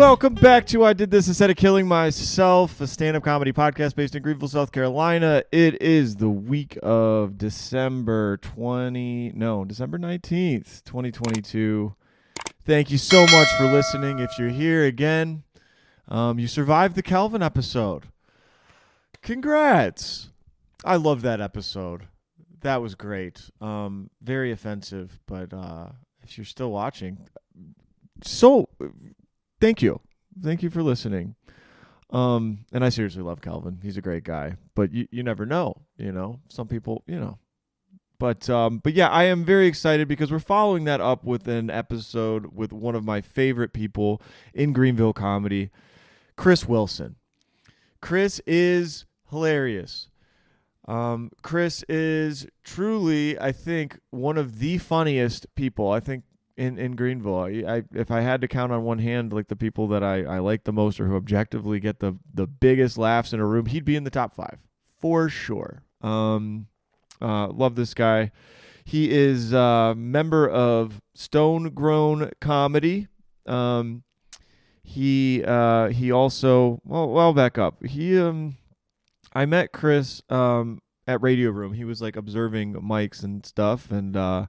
Welcome back to I Did This Instead of Killing Myself, a stand-up comedy podcast based in Greenville, South Carolina. It is the week of December 19th, 2022. Thank you so much for listening. If you're here again, you survived the Calvin episode. Congrats. I love that episode. That was great. Very offensive, but if you're still watching, thank you. Thank you for listening. And I seriously love Calvin. He's a great guy, but you never know, some people, but yeah, I am very excited because we're following that up with an episode with one of my favorite people in Greenville comedy, Chris Wilson. Chris is hilarious. Chris is truly, I think, one of the funniest people, I think, in Greenville. If I had to count on one hand, like the people that I like the most or who objectively get the biggest laughs in a room, he'd be in the top 5 for sure. Love this guy. He is a member of Stone Grown Comedy. He also, I'll back up. I met Chris at Radio Room. He was like observing mics and stuff, and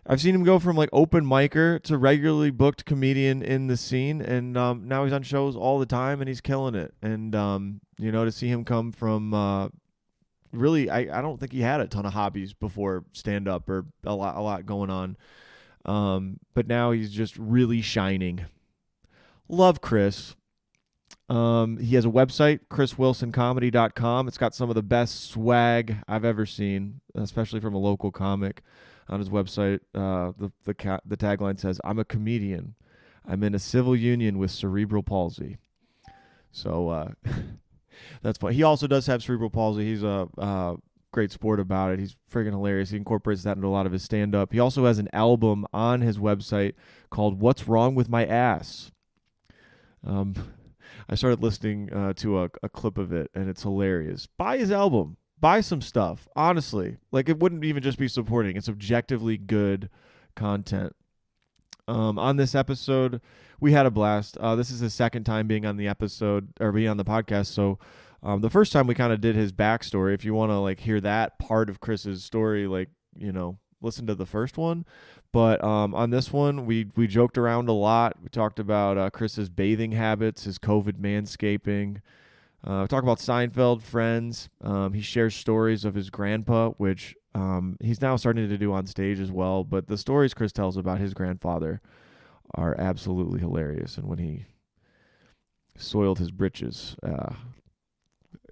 I've seen him go from like open micer to regularly booked comedian in the scene, and now he's on shows all the time and he's killing it. And to see him come from really, I don't think he had a ton of hobbies before stand up or a lot going on, but now he's just really shining. Love Chris. He has a website, chriswilsoncomedy.com. It's got some of the best swag I've ever seen, especially from a local comic. On his website, the tagline says, "I'm a comedian. I'm in a civil union with cerebral palsy." So that's fun. He also does have cerebral palsy. He's a great sport about it. He's friggin' hilarious. He incorporates that into a lot of his stand-up. He also has an album on his website called "What's Wrong with My Ass." I started listening to a clip of it, and it's hilarious. Buy his album. Buy some stuff, honestly. Like, it wouldn't even just be supporting. It's objectively good content. On this episode, we had a blast. This is his second time being on the episode, or being on the podcast. So the first time we kind of did his backstory. If you want to like hear that part of Chris's story, listen to the first one. But on this one, we joked around a lot. We talked about Chris's bathing habits, his COVID manscaping. Talk about Seinfeld, Friends. He shares stories of his grandpa, which he's now starting to do on stage as well. But the stories Chris tells about his grandfather are absolutely hilarious. And when he soiled his britches,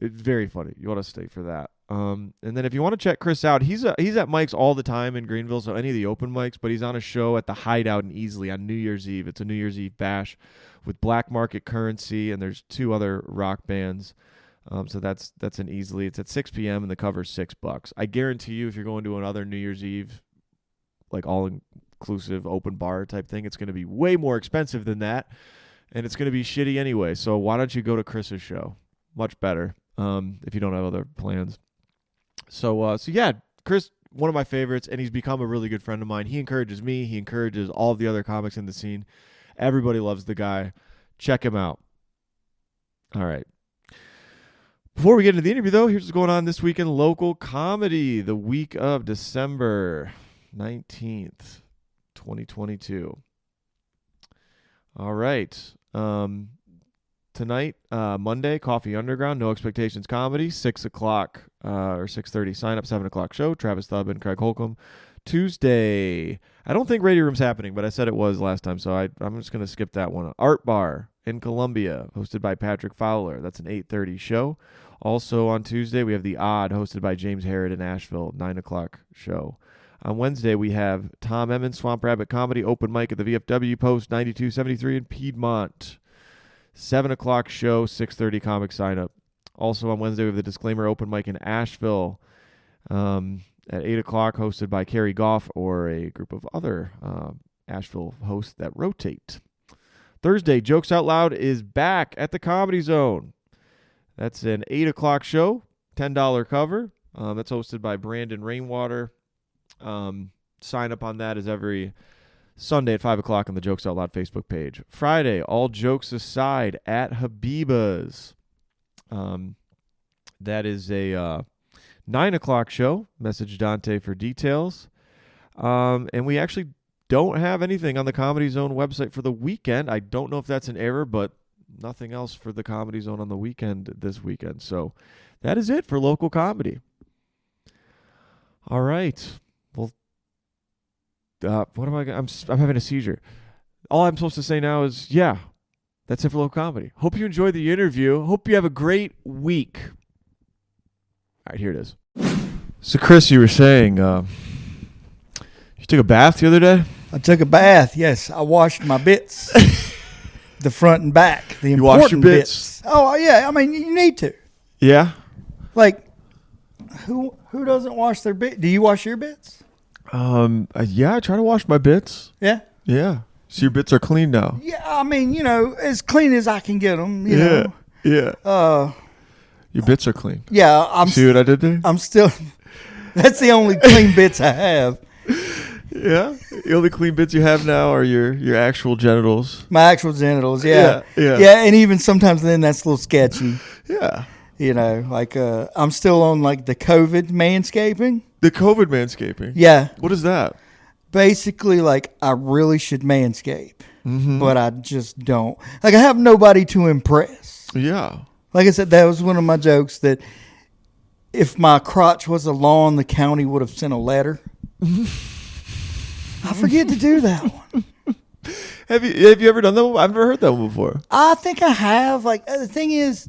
it's very funny. You want to stay for that. And then if you want to check Chris out, he's at mics all the time in Greenville, so any of the open mics, but he's on a show at the Hideout in Easley on New Year's Eve. It's a New Year's Eve bash with Black Market Currency, and there's 2 other rock bands. So that's an Easley. It's at 6 p.m. and the cover's $6. I guarantee you, if you're going to another New Year's Eve, like all-inclusive open bar type thing, it's going to be way more expensive than that, and it's going to be shitty anyway. So why don't you go to Chris's show? Much better if you don't have other plans. So yeah, Chris, one of my favorites, and he's become a really good friend of mine. He encourages me. He encourages all of the other comics in the scene. Everybody loves the guy. Check him out. All right. Before we get into the interview, though, here's what's going on this week in local comedy. The week of December 19th, 2022. All right. Tonight, Monday, Coffee Underground, No Expectations Comedy, 6 o'clock or 6:30 sign-up, 7 o'clock show, Travis Thubb, Craig Holcomb. Tuesday, I don't think Radio Room's happening, but I said it was last time, so I'm just going to skip that one. Art Bar in Columbia, hosted by Patrick Fowler. That's an 8:30 show. Also on Tuesday, we have The Odd, hosted by James Harrod in Asheville, 9 o'clock show. On Wednesday, we have Tom Emmons, Swamp Rabbit Comedy, open mic at the VFW Post, 9273 in Piedmont. 7 o'clock show, 6:30 comic sign-up. Also on Wednesday, we have the Disclaimer open mic in Asheville at 8 o'clock, hosted by Carrie Goff or a group of other Asheville hosts that rotate. Thursday, Jokes Out Loud is back at the Comedy Zone. That's an 8 o'clock show, $10 cover. That's hosted by Brandon Rainwater. Sign up on that is every Sunday at 5 o'clock on the Jokes Out Loud Facebook page. Friday, all jokes aside, at Habiba's. That is a 9 o'clock show. Message Dante for details. And we actually don't have anything on the Comedy Zone website for the weekend. I don't know if that's an error, but nothing else for the Comedy Zone on the weekend this weekend. So that is it for local comedy. All right. Well, what am I? I'm having a seizure. All I'm supposed to say now is, yeah, that's it for local comedy. Hope you enjoyed the interview. Hope you have a great week. All right, here it is. So, Chris, you were saying you took a bath the other day? I took a bath, yes. I washed my bits. The front and back. The you important washed your bits? Oh, yeah. I mean, you need to. Yeah? Like, who doesn't wash their bits? Do you wash your bits? Yeah, I try to wash my bits. Yeah? Yeah. So your bits are clean now? Yeah, I mean, as clean as I can get them, you know. Yeah. Your bits are clean. Yeah. See what I did there? I'm still... That's the only clean bits I have. Yeah? The only clean bits you have now are your actual genitals. My actual genitals, yeah. Yeah, and even sometimes then that's a little sketchy. Yeah. Like I'm still on like the COVID manscaping. The COVID manscaping? Yeah. What is that? Basically, like, I really should manscape, but I just don't. Like, I have nobody to impress. Yeah. Like I said, that was one of my jokes, that if my crotch was a lawn, the county would have sent a letter. I forget to do that one. Have you ever done that one? I've never heard that one before. I think I have. Like, the thing is,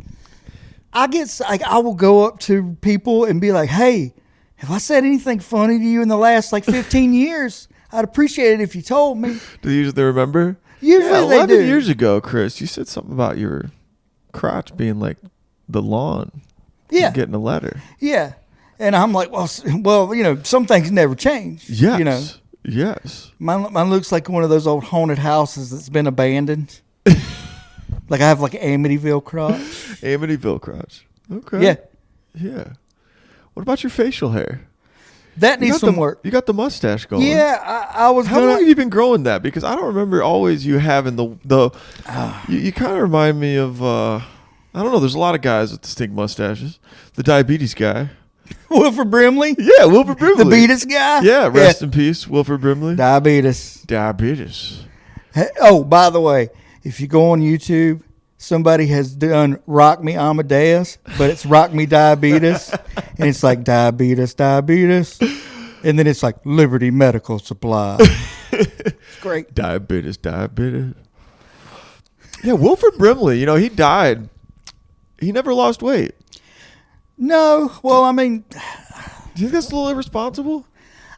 I will go up to people and be like, hey, have I said anything funny to you in the last, 15 years? I'd appreciate it if you told me. Do they usually remember? Usually they 11 do. years ago, Chris, you said something about your crotch being like the lawn. Yeah. Getting a letter. Yeah. And I'm like, well, some things never change. Yes. Yes. Mine looks like one of those old haunted houses that's been abandoned. Like I have like Amityville crotch. Amityville crotch. Okay. Yeah. Yeah. What about your facial hair? That needs some work. You got the mustache going. Yeah, I was. How long have you been growing that? Because I don't remember always you having the. You kind of remind me of. I don't know. There's a lot of guys with distinct mustaches. The diabetes guy. Wilford Brimley. Yeah, Wilford Brimley. The Beatus guy. Yeah, rest in peace, Wilford Brimley. Diabetes. Hey, oh, by the way, if you go on YouTube, somebody has done Rock Me Amadeus, but it's Rock Me Diabetes. And it's like diabetes. And then it's like Liberty Medical Supply. It's great. Diabetes. Yeah, Wilford Brimley, he died. He never lost weight. No. Well, I mean. Do you think that's a little irresponsible?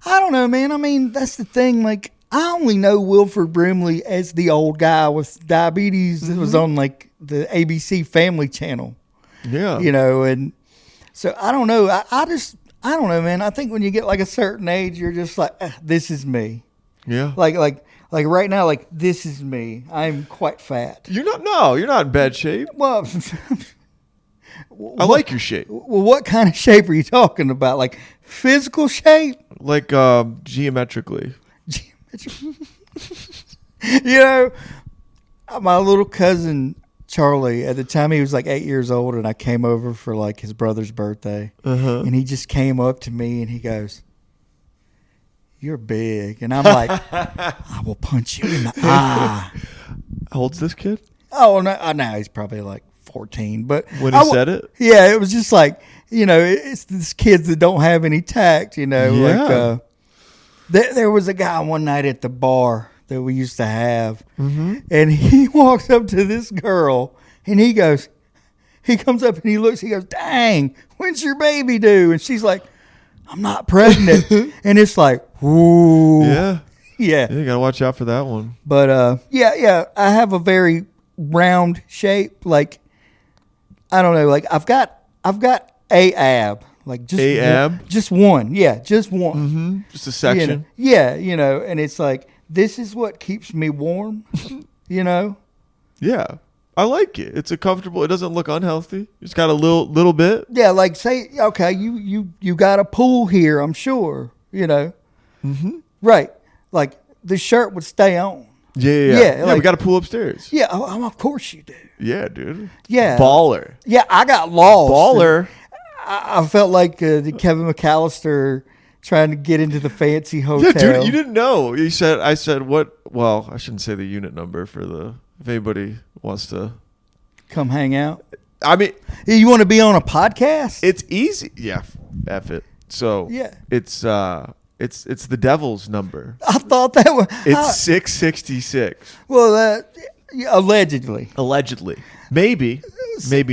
I don't know, man. I mean, that's the thing. Like, I only know Wilford Brimley as the old guy with diabetes that was on, like, the ABC Family Channel. Yeah. And so I don't know. I don't know, man. I think when you get like a certain age, you're just like, this is me. Yeah. Like right now, like, this is me. I'm quite fat. You're not in bad shape. Well, I like your shape. Well, what kind of shape are you talking about? Like physical shape? Like geometrically. My little cousin Charlie, at the time he was like 8 years old, and I came over for like his brother's birthday, and he just came up to me and he goes, "You're big," and I'm like, "I will punch you in the eye." How old's this kid? Oh no, now he's probably like 14. But when he said it, yeah, it was just like, it's these kids that don't have any tact. Yeah. Like there was a guy one night at the bar that we used to have, and he walks up to this girl, and he comes up and he looks, he goes, "Dang, when's your baby due?" And she's like, "I'm not pregnant." And it's like, ooh. Yeah. Yeah. You gotta watch out for that one. But yeah, I have a very round shape. Like, I don't know, like I've got a ab. Like just a ab? Just one. Yeah, just one. Mm-hmm. Just a section. Yeah, and it's like, this is what keeps me warm, Yeah. I like it. It's a comfortable, it doesn't look unhealthy. It's got a little bit. Yeah, like say, okay, you got a pool here, I'm sure, Mm-hmm. Right. Like the shirt would stay on. Yeah. Like, we got a pool upstairs. Yeah, of course you do. Yeah, dude. Yeah. Baller. Yeah, I got lost. Baller. I felt like the Kevin McAllister trying to get into the fancy hotel. Yeah, dude, you didn't know. I said what? Well, I shouldn't say the unit number if anybody wants to come hang out. I mean, you want to be on a podcast? It's easy. Yeah, F it. So yeah, it's the devil's number. I thought that was it's 666. Well, allegedly. Maybe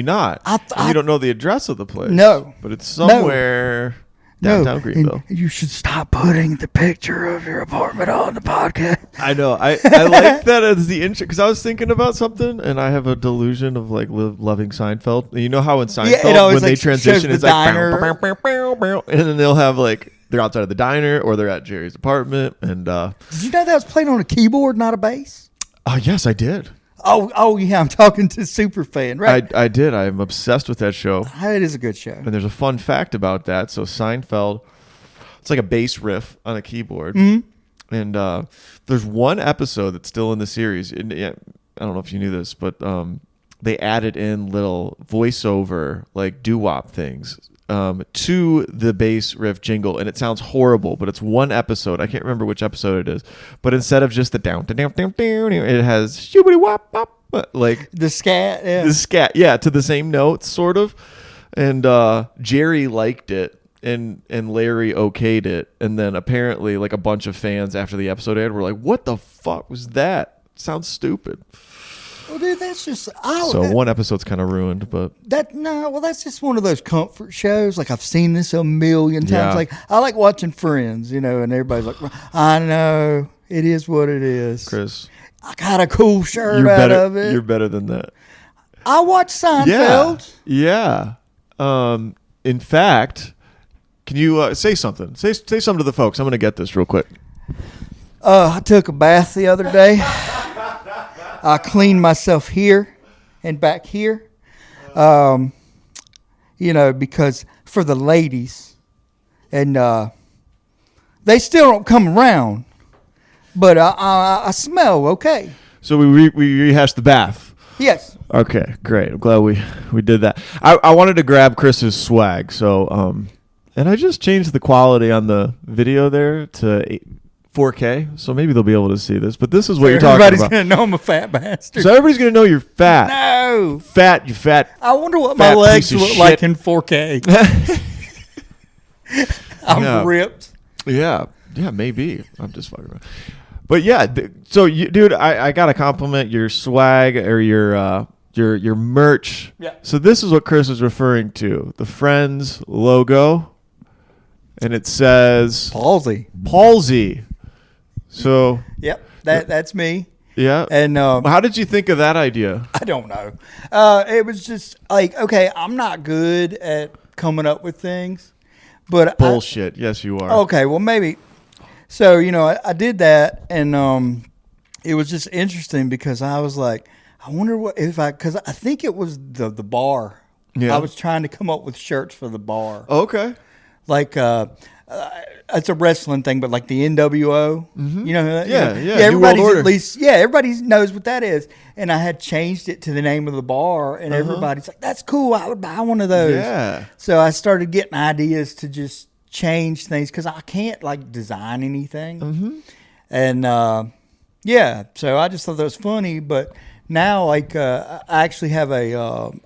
not. You don't know the address of the place. No, but it's somewhere downtown Greenville. And you should stop putting the picture of your apartment on the podcast. I know. I like that as the intro because I was thinking about something, and I have a delusion of like loving Seinfeld. You know how in Seinfeld when they transition, it's like bow, bow, bow, bow, and then they'll have like they're outside of the diner or they're at Jerry's apartment. And did you know that was played on a keyboard, not a bass? Oh yes, I did. Oh yeah, I'm talking to Superfan, right? I did. I'm obsessed with that show. It is a good show. And there's a fun fact about that. So Seinfeld, it's like a bass riff on a keyboard. Mm-hmm. And there's one episode that's still in the series. And, I don't know if you knew this, but they added in little voiceover, like doo-wop things to the bass riff jingle. And it sounds horrible, but it's one episode. I can't remember which episode it is. But instead of just the down, it has shoo-bitty-wop-bop. Like the scat, yeah, to the same notes, sort of. And Jerry liked it, and Larry okayed it, and then apparently, like a bunch of fans after the episode aired were like, "What the fuck was that? Sounds stupid." Well, dude, that's just one episode's kind of ruined, but that's just one of those comfort shows. Like I've seen this a million times. Yeah. Like I like watching Friends, and everybody's like, "I know it is what it is." Chris, I got a cool shirt out of it. You're better than that. I watch Seinfeld. Yeah. In fact, can you say something? Say something to the folks. I'm going to get this real quick. I took a bath the other day. I cleaned myself here and back here. Because for the ladies, and they still don't come around, but I smell okay. So we rehashed the bath. Yes. Okay, great. I'm glad we did that. I wanted to grab Chris's swag, so and I just changed the quality on the video there to 4K, so maybe they'll be able to see this. But this is what you're talking about. Everybody's gonna know I'm a fat bastard. So everybody's gonna know you're fat. No, fat. You fat. I wonder what my legs look like in 4K. I'm ripped. Yeah, maybe. I'm just fucking around. But yeah, so dude, I gotta compliment your swag or your merch. Yeah. So this is what Chris is referring to: the Friends logo, and it says Palsy. So yep, that's me. Yeah. And how did you think of that idea? I don't know. It was just like, okay, I'm not good at coming up with things, but bullshit. Yes, you are. Okay, well maybe. So I did that, and it was just interesting because I was like, I wonder because I think it was the bar. Yeah. I was trying to come up with shirts for the bar. Okay. Like it's a wrestling thing, but like the NWO, mm-hmm. you know who that? Yeah. Everybody's at least, everybody knows what that is. And I had changed it to the name of the bar, and everybody's like, "That's cool. I would buy one of those." Yeah. So I started getting ideas to just change things because I can't like design anything. Mm-hmm. And so I just thought that was funny, but. Now, I actually have a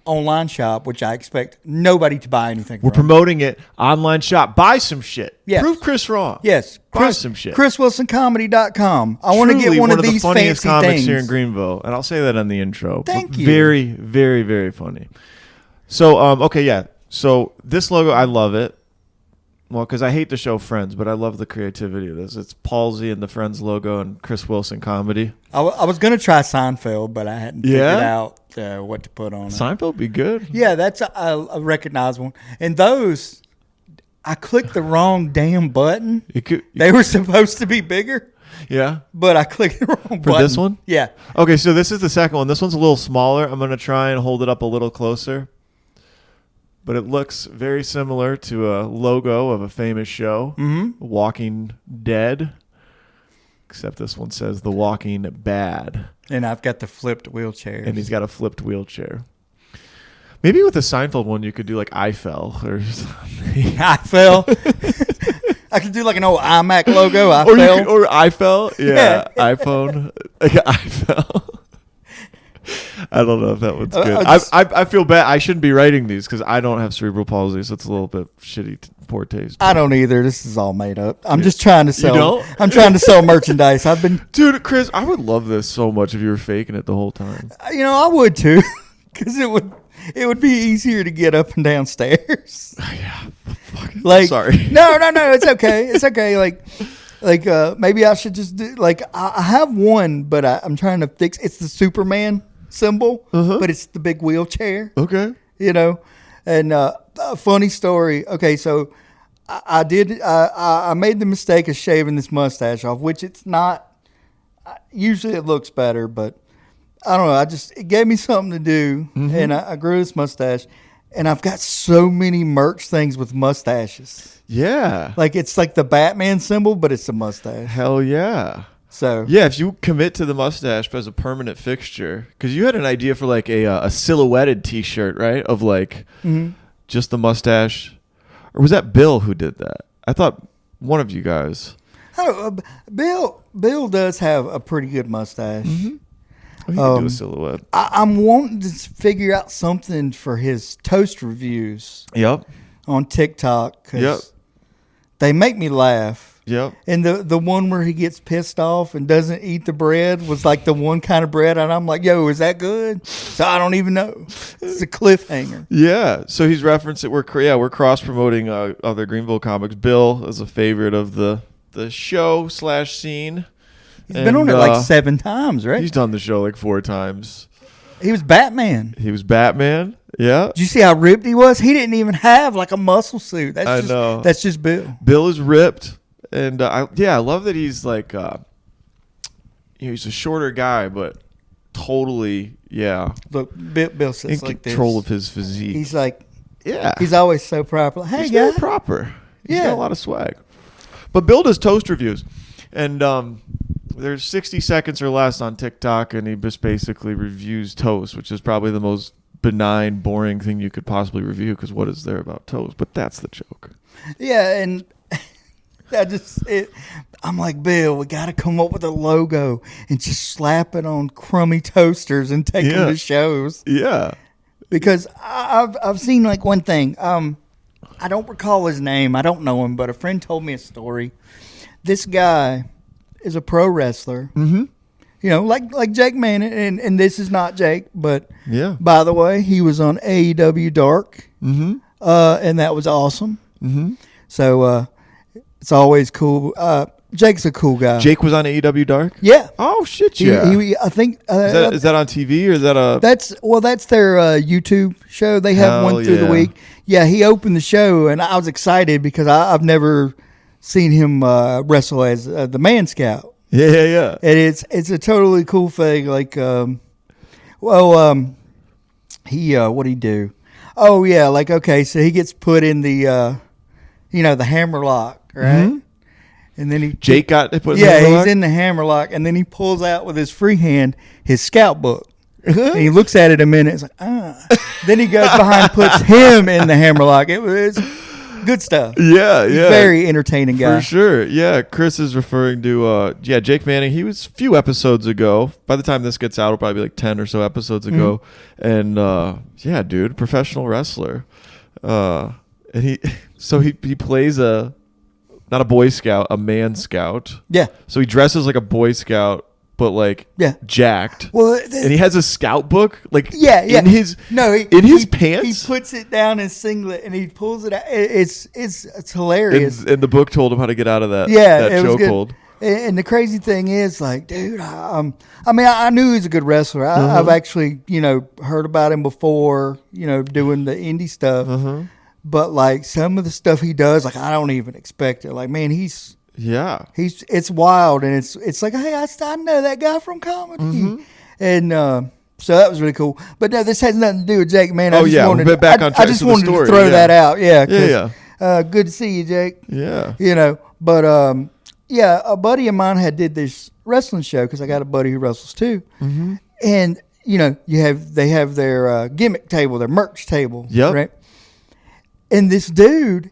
online shop, which I expect nobody to buy anything from. We're promoting it. Online shop. Buy some shit. Yes. Prove Chris wrong. Yes. Buy some shit. ChrisWilsonComedy.com. I want to get one of these the funniest fancy comics things here in Greenville, and I'll say that in the intro. Thank you. Very, very, very funny. So, okay, yeah. So this logo, I love it. Well, because I hate the show Friends, but I love the creativity of this. It's Palsy and the Friends logo and Chris Wilson comedy. I was going to try Seinfeld, but I hadn't figured out what to put on it. Seinfeld would be good. Yeah, that's a recognized one. And those, I clicked the wrong damn button. They were supposed to be bigger. Yeah. But I clicked the wrong button. For this one? Yeah. Okay, so this is the second one. This one's a little smaller. I'm going to try and hold it up a little closer. But it looks very similar to a logo of a famous show, mm-hmm. Walking Dead. except this one says The Walking Bad. And I've got the flipped wheelchair. And he's got a flipped wheelchair. Maybe with the Seinfeld one, you could do like I Fell or something. I fell. I could do like an old iMac logo. Or I Fell. Yeah. iPhone. I Fell. I don't know if that one's good. I feel bad. I shouldn't be writing these because I don't have cerebral palsy, so it's a little bit shitty, poor taste. I don't either. This is all made up. I'm just trying to sell. You don't? I'm trying to sell merchandise. Dude, Chris, I would love this so much if you were faking it the whole time. I would too, because it would be easier to get up and down stairs. Yeah. Like, sorry. No, it's okay. It's okay. Like maybe I should just do I have one, but I'm trying to fix. It's the Superman symbol, but it's the big wheelchair. Okay. And a funny story. Okay, so I made the mistake of shaving this mustache off, which it's not. Usually it looks better, but I don't know. It gave me something to do, and I grew this mustache, and I've got so many merch things with mustaches. Yeah. Like it's like the Batman symbol, but it's a mustache. Hell yeah. So yeah, if you commit to the mustache as a permanent fixture, because you had an idea for like a silhouetted T-shirt, right? Of like just the mustache, or was that Bill who did that? I thought one of you guys. Oh, Bill does have a pretty good mustache. Well, he can do a silhouette. I'm wanting to figure out something for his toast reviews. Yep. On TikTok, because they make me laugh. Yep. And the one where he gets pissed off and doesn't eat the bread was like the one kind of bread, and I'm like, yo, is that good? So I don't even know. It's a cliffhanger. Yeah. So he's referencing we're cross promoting other Greenville comics. Bill is a favorite of the show / scene. He's been on it like 7 times, right? He's done the show like 4 times. He was Batman. Yeah. Did you see how ripped he was? He didn't even have like a muscle suit. I know. That's just Bill. Bill is ripped. And I love that he's like, he's a shorter guy, but totally, Look, Bill sits in like this. control of his physique. He's like, he's always so proper. Hey, he's guy. very proper. He's got a lot of swag. But Bill does toast reviews, and there's 60 seconds or less on TikTok, and he just basically reviews toast, which is probably the most benign, boring thing you could possibly review, because what is there about toast? But that's the joke. Yeah, and I'm like, Bill, we got to come up with a logo and just slap it on crummy toasters and take them to shows. Yeah. Because I've seen like one thing. I don't recall his name. I don't know him, but a friend told me a story. This guy is a pro wrestler. Like Jake Manning, and this is not Jake, but by the way, he was on AEW Dark, and that was awesome. So it's always cool. Jake's a cool guy. Jake was on AEW Dark? Yeah. Oh shit! Yeah. I think is that on TV or is that a? That's their YouTube show. They have one through the week. Yeah, he opened the show, and I was excited because I've never seen him wrestle as the Man Scout. Yeah. And it's a totally cool thing. Like, he what'd he do? Oh yeah, like okay, so he gets put in the the hammerlock, right? And then Jake got put in the hammerlock? Yeah, he's in the hammerlock, and then he pulls out with his free hand his scout book. And he looks at it a minute, it's like, Then he goes behind and puts him in the hammerlock. It was good stuff. Yeah. Very entertaining guy. For sure. Yeah, Chris is referring to, Jake Manning. He was a few episodes ago. By the time this gets out, it'll probably be like 10 or so episodes ago. And, dude, professional wrestler. And he plays not a Boy Scout, a Man Scout. Yeah. So he dresses like a Boy Scout, but like jacked. Well, and he has a scout book, like in his pants. He puts it down his singlet and he pulls it out. It's hilarious. And the book told him how to get out of that chokehold. And the crazy thing is, like, dude, I knew he was a good wrestler. I've actually, heard about him before, doing the indie stuff. But like some of the stuff he does, like I don't even expect it. Like, man, it's wild, and it's like, hey, I know that guy from comedy, and so that was really cool. But no, this has nothing to do with Jake, man. I just wanted to throw that out. Yeah. Good to see you, Jake. Yeah. But yeah, a buddy of mine had did this wrestling show because I got a buddy who wrestles too. Mm-hmm. And, they have their gimmick table, their merch table. Yep. Right? And this dude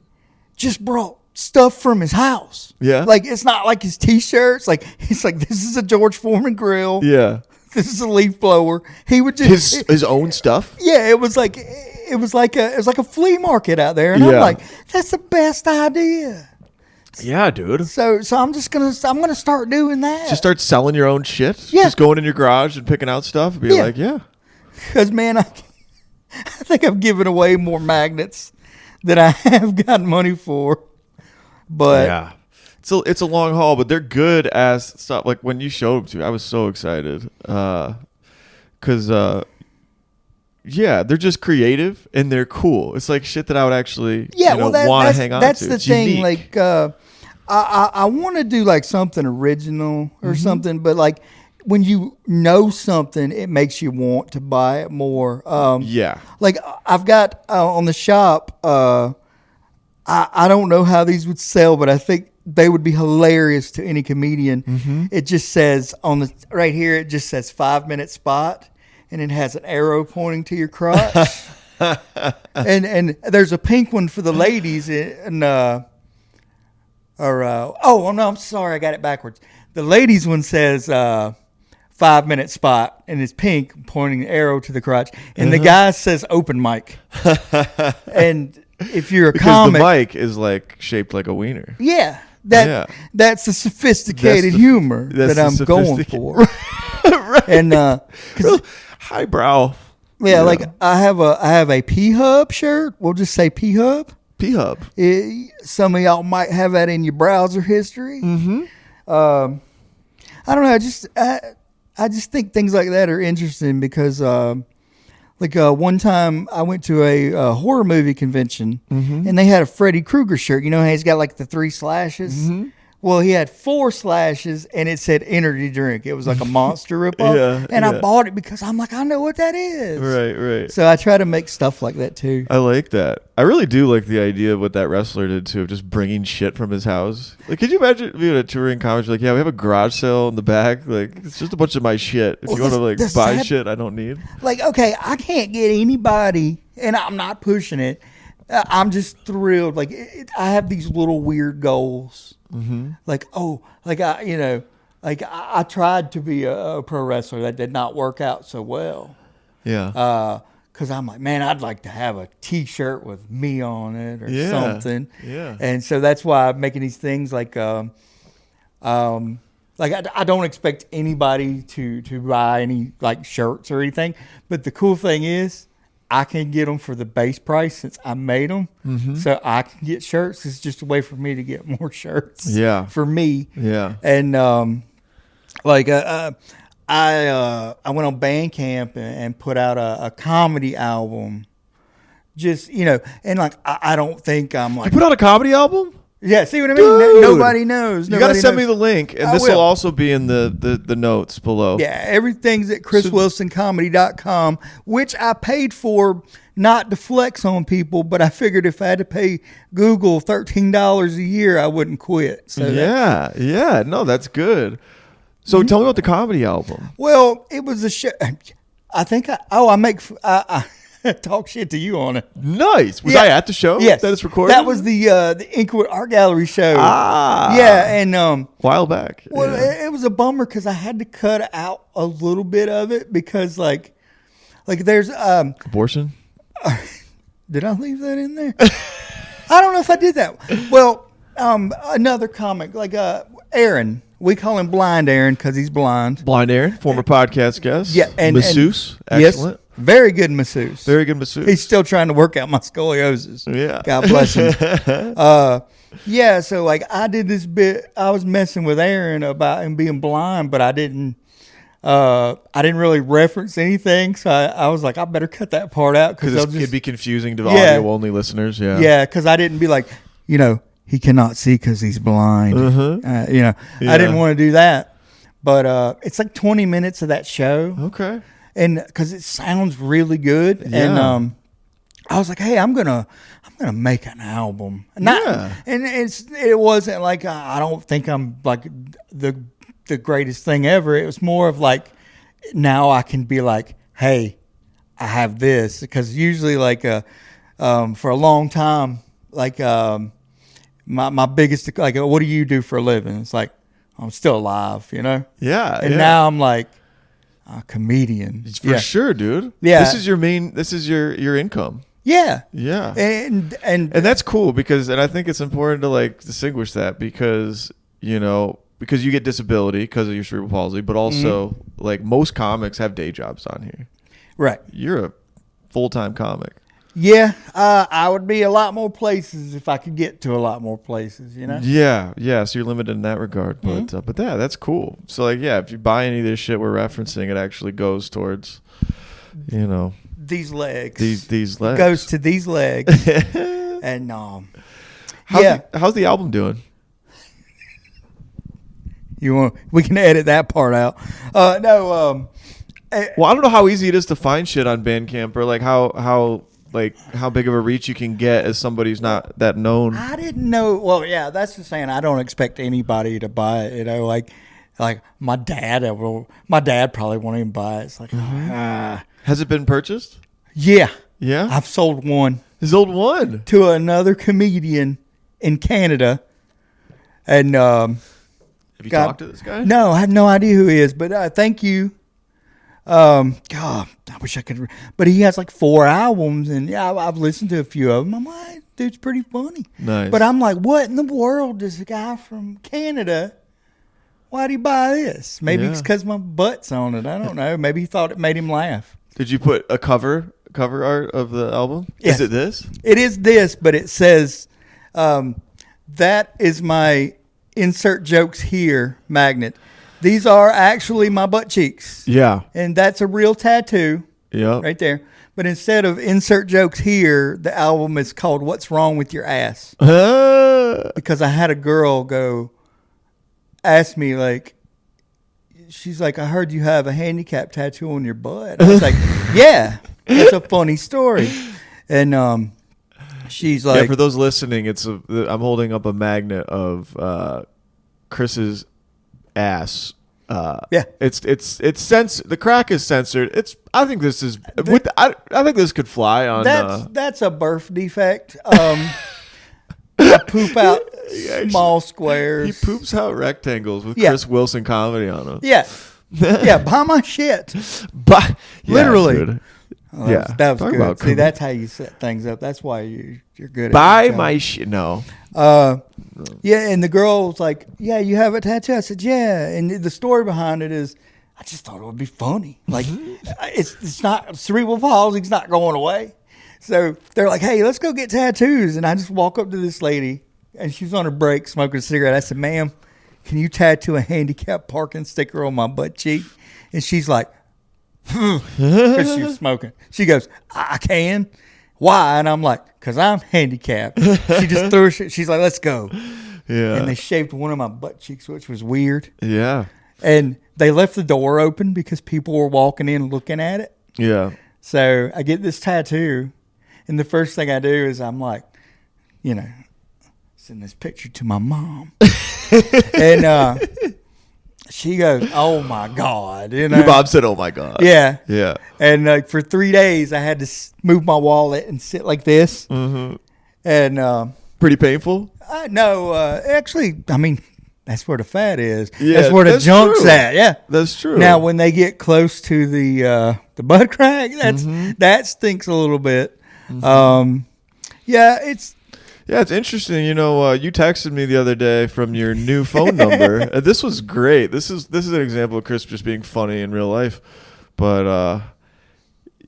just brought stuff from his house. Yeah. Like, it's not like his T-shirts. Like, it's like, this is a George Foreman grill. Yeah. This is a leaf blower. He would just his own stuff. Yeah, it was like a flea market out there, and I'm like, that's the best idea. Yeah, dude. So I'm gonna start doing that. Just start selling your own shit. Yeah. Just going in your garage and picking out stuff and be like, yeah. Because man, I think I've given away more magnets than I have gotten money for. But yeah. It's a long haul, but they're good as stuff. Like when you showed them to me, I was so excited. Because, they're just creative and they're cool. It's like shit that I would actually want to hang on to. That's the it's thing. unique. Like, I want to do like something original or something, but like when you know something, it makes you want to buy it more. Like I've got on the shop, I don't know how these would sell, but I think they would be hilarious to any comedian. Mm-hmm. It just says right here, it just says 5-minute spot, and it has an arrow pointing to your crotch. and there's a pink one for the ladies, and no, I'm sorry, I got it backwards. The ladies one says 5-minute spot, and it's pink, pointing the arrow to the crotch, and the guy says open mic. And if you're a comic, the mic is like shaped like a wiener. Yeah. That's the sophisticated humor that I'm going for. Right. And real highbrow. Yeah, like I have a P-Hub shirt. We'll just say P-Hub. P-Hub. Some of y'all might have that in your browser history. Mm-hmm. I don't know. I just think things like that are interesting because one time I went to a horror movie convention, and they had a Freddy Krueger shirt. You know how he's got like the 3 slashes? Mm-hmm. Well, he had 4 slashes, and it said energy drink. It was like a monster ripoff. I bought it because I'm like, I know what that is. Right. So I try to make stuff like that too. I like that. I really do like the idea of what that wrestler did too, of just bringing shit from his house. Like, could you imagine being a touring comic? Like, yeah, we have a garage sale in the back. Like, it's just a bunch of my shit. If you want to buy shit I don't need. Like, okay, I can't get anybody, and I'm not pushing it. I'm just thrilled. Like, I have these little weird goals. Mm-hmm. I tried to be a pro wrestler. That did not work out so well. Yeah. Because I'm like, man, I'd like to have a T-shirt with me on it or something. Yeah. And so that's why I'm making these things like I don't expect anybody to buy any like shirts or anything. But the cool thing is, I can get them for the base price since I made them. Mm-hmm. So I can get shirts. It's just a way for me to get more shirts. Yeah. For me. Yeah. And I went on Bandcamp and put out a comedy album. Just, and like I don't think I'm like, you put out a comedy album? Yeah, see what I mean? Dude, nobody knows. You got to send me the link, and this will also be in the notes below. Yeah, everything's at chriswilsoncomedy.com, which I paid for not to flex on people, but I figured if I had to pay Google $13 a year, I wouldn't quit. So no, that's good. So tell me about the comedy album. Well, it was a show. I think I talk shit to you on it. Nice. Was I at the show? Yes. That it's recorded? That was the Inkwood Art Gallery show. Yeah, and while back. Well, it was a bummer because I had to cut out a little bit of it because like there's abortion. Did I leave that in there? I don't know if I did that. Well, another comic like Aaron. We call him Blind Aaron because he's blind. Blind Aaron, former podcast guest. Yeah, and masseuse. Excellent. Yes, very good masseuse. Very good masseuse. He's still trying to work out my scoliosis. Yeah. God bless him. So like I did this bit. I was messing with Aaron about him being blind, but I didn't really reference anything. So I was like, I better cut that part out because it could be confusing to audio only listeners. Yeah. Yeah, because I didn't be like, he cannot see because he's blind. I didn't want to do that. But it's like 20 minutes of that show. Okay. And because it sounds really good. Yeah. And I was like, hey, I'm gonna gonna make an album. And it wasn't like I don't think I'm like the greatest thing ever. It was more of like now I can be like, hey, I have this, because usually like for a long time like my biggest like, what do you do for a living? It's like, I'm still alive, you know? Yeah. And now I'm like a comedian. For sure, dude. Yeah. This is your income. Yeah. Yeah. And that's cool because I think it's important to like distinguish that because, you know, because you get disability because of your cerebral palsy, but also like most comics have day jobs on here. Right. You're a full-time comic. Yeah, I would be a lot more places if I could get to a lot more places, you know? Yeah. So you're limited in that regard, but yeah, that's cool. So like, yeah, if you buy any of this shit we're referencing, it actually goes towards, you know, these legs. These legs. It goes to these legs. And how's the album doing? We can edit that part out. Well, I don't know how easy it is to find shit on Bandcamp, or like how big of a reach you can get as somebody who's not that known. I didn't know. Well, yeah, that's just saying I don't expect anybody to buy it. You know, like my dad probably won't even buy it. It's like, has it been purchased? Yeah. Yeah? I've sold one. His old one? To another comedian in Canada. And have you talked to this guy? No, I have no idea who he is, but thank you. God, I wish I could. But he has like 4 albums, and I've listened to a few of them. I'm like, dude's pretty funny. Nice. But I'm like, what in the world does a guy from Canada? Why'd he buy this? Maybe it's because my butt's on it. I don't know. Maybe he thought it made him laugh. Did you put a cover art of the album? Yes. Is it this? It is this, but it says, that is my insert jokes here magnet. These are actually my butt cheeks. Yeah. And that's a real tattoo. Yeah. Right there. But instead of insert jokes here, the album is called What's Wrong with Your Ass? Because I had a girl ask me, like, she's like, I heard you have a handicap tattoo on your butt. I was like, yeah, it's a funny story. And she's like, for those listening, I'm holding up a magnet of Chris's ass. It's censored. The crack is censored. I think this is I think this could fly on. That's a birth defect. I poop out small squares. He poops out rectangles with Chris Wilson comedy on them. Yeah, buy my shit. Literally. Oh, that was good. See, that's how you set things up. That's why you're good at it. Buy my shit. No. Yeah, and the girl was like, yeah, you have a tattoo? I said, yeah. And the story behind it is, I just thought it would be funny. Like, it's not, cerebral palsy's not going away. So they're like, hey, let's go get tattoos. And I just walk up to this lady, and she's on her break smoking a cigarette. I said, ma'am, can you tattoo a handicap parking sticker on my butt cheek? And she's like, because she was smoking. She goes, I can. Why? And I'm like, because I'm handicapped. She just threw her shit. She's like, let's go. Yeah. And they shaved one of my butt cheeks, which was weird. Yeah. And they left the door open because people were walking in looking at it. Yeah. So I get this tattoo, and the first thing I do is I'm like, send this picture to my mom. And she goes, oh, my God. Your mom said, oh, my God. Yeah. Yeah. And for 3 days, I had to move my wallet and sit like this. Mm-hmm. And pretty painful? No. Actually, I mean, that's where the fat is. Yeah, that's where the junk's at. Yeah. That's true. Now, when they get close to the butt crack, that stinks a little bit. Mm-hmm. Yeah, it's interesting. You texted me the other day from your new phone number. And this was great. This is an example of Chris just being funny in real life. But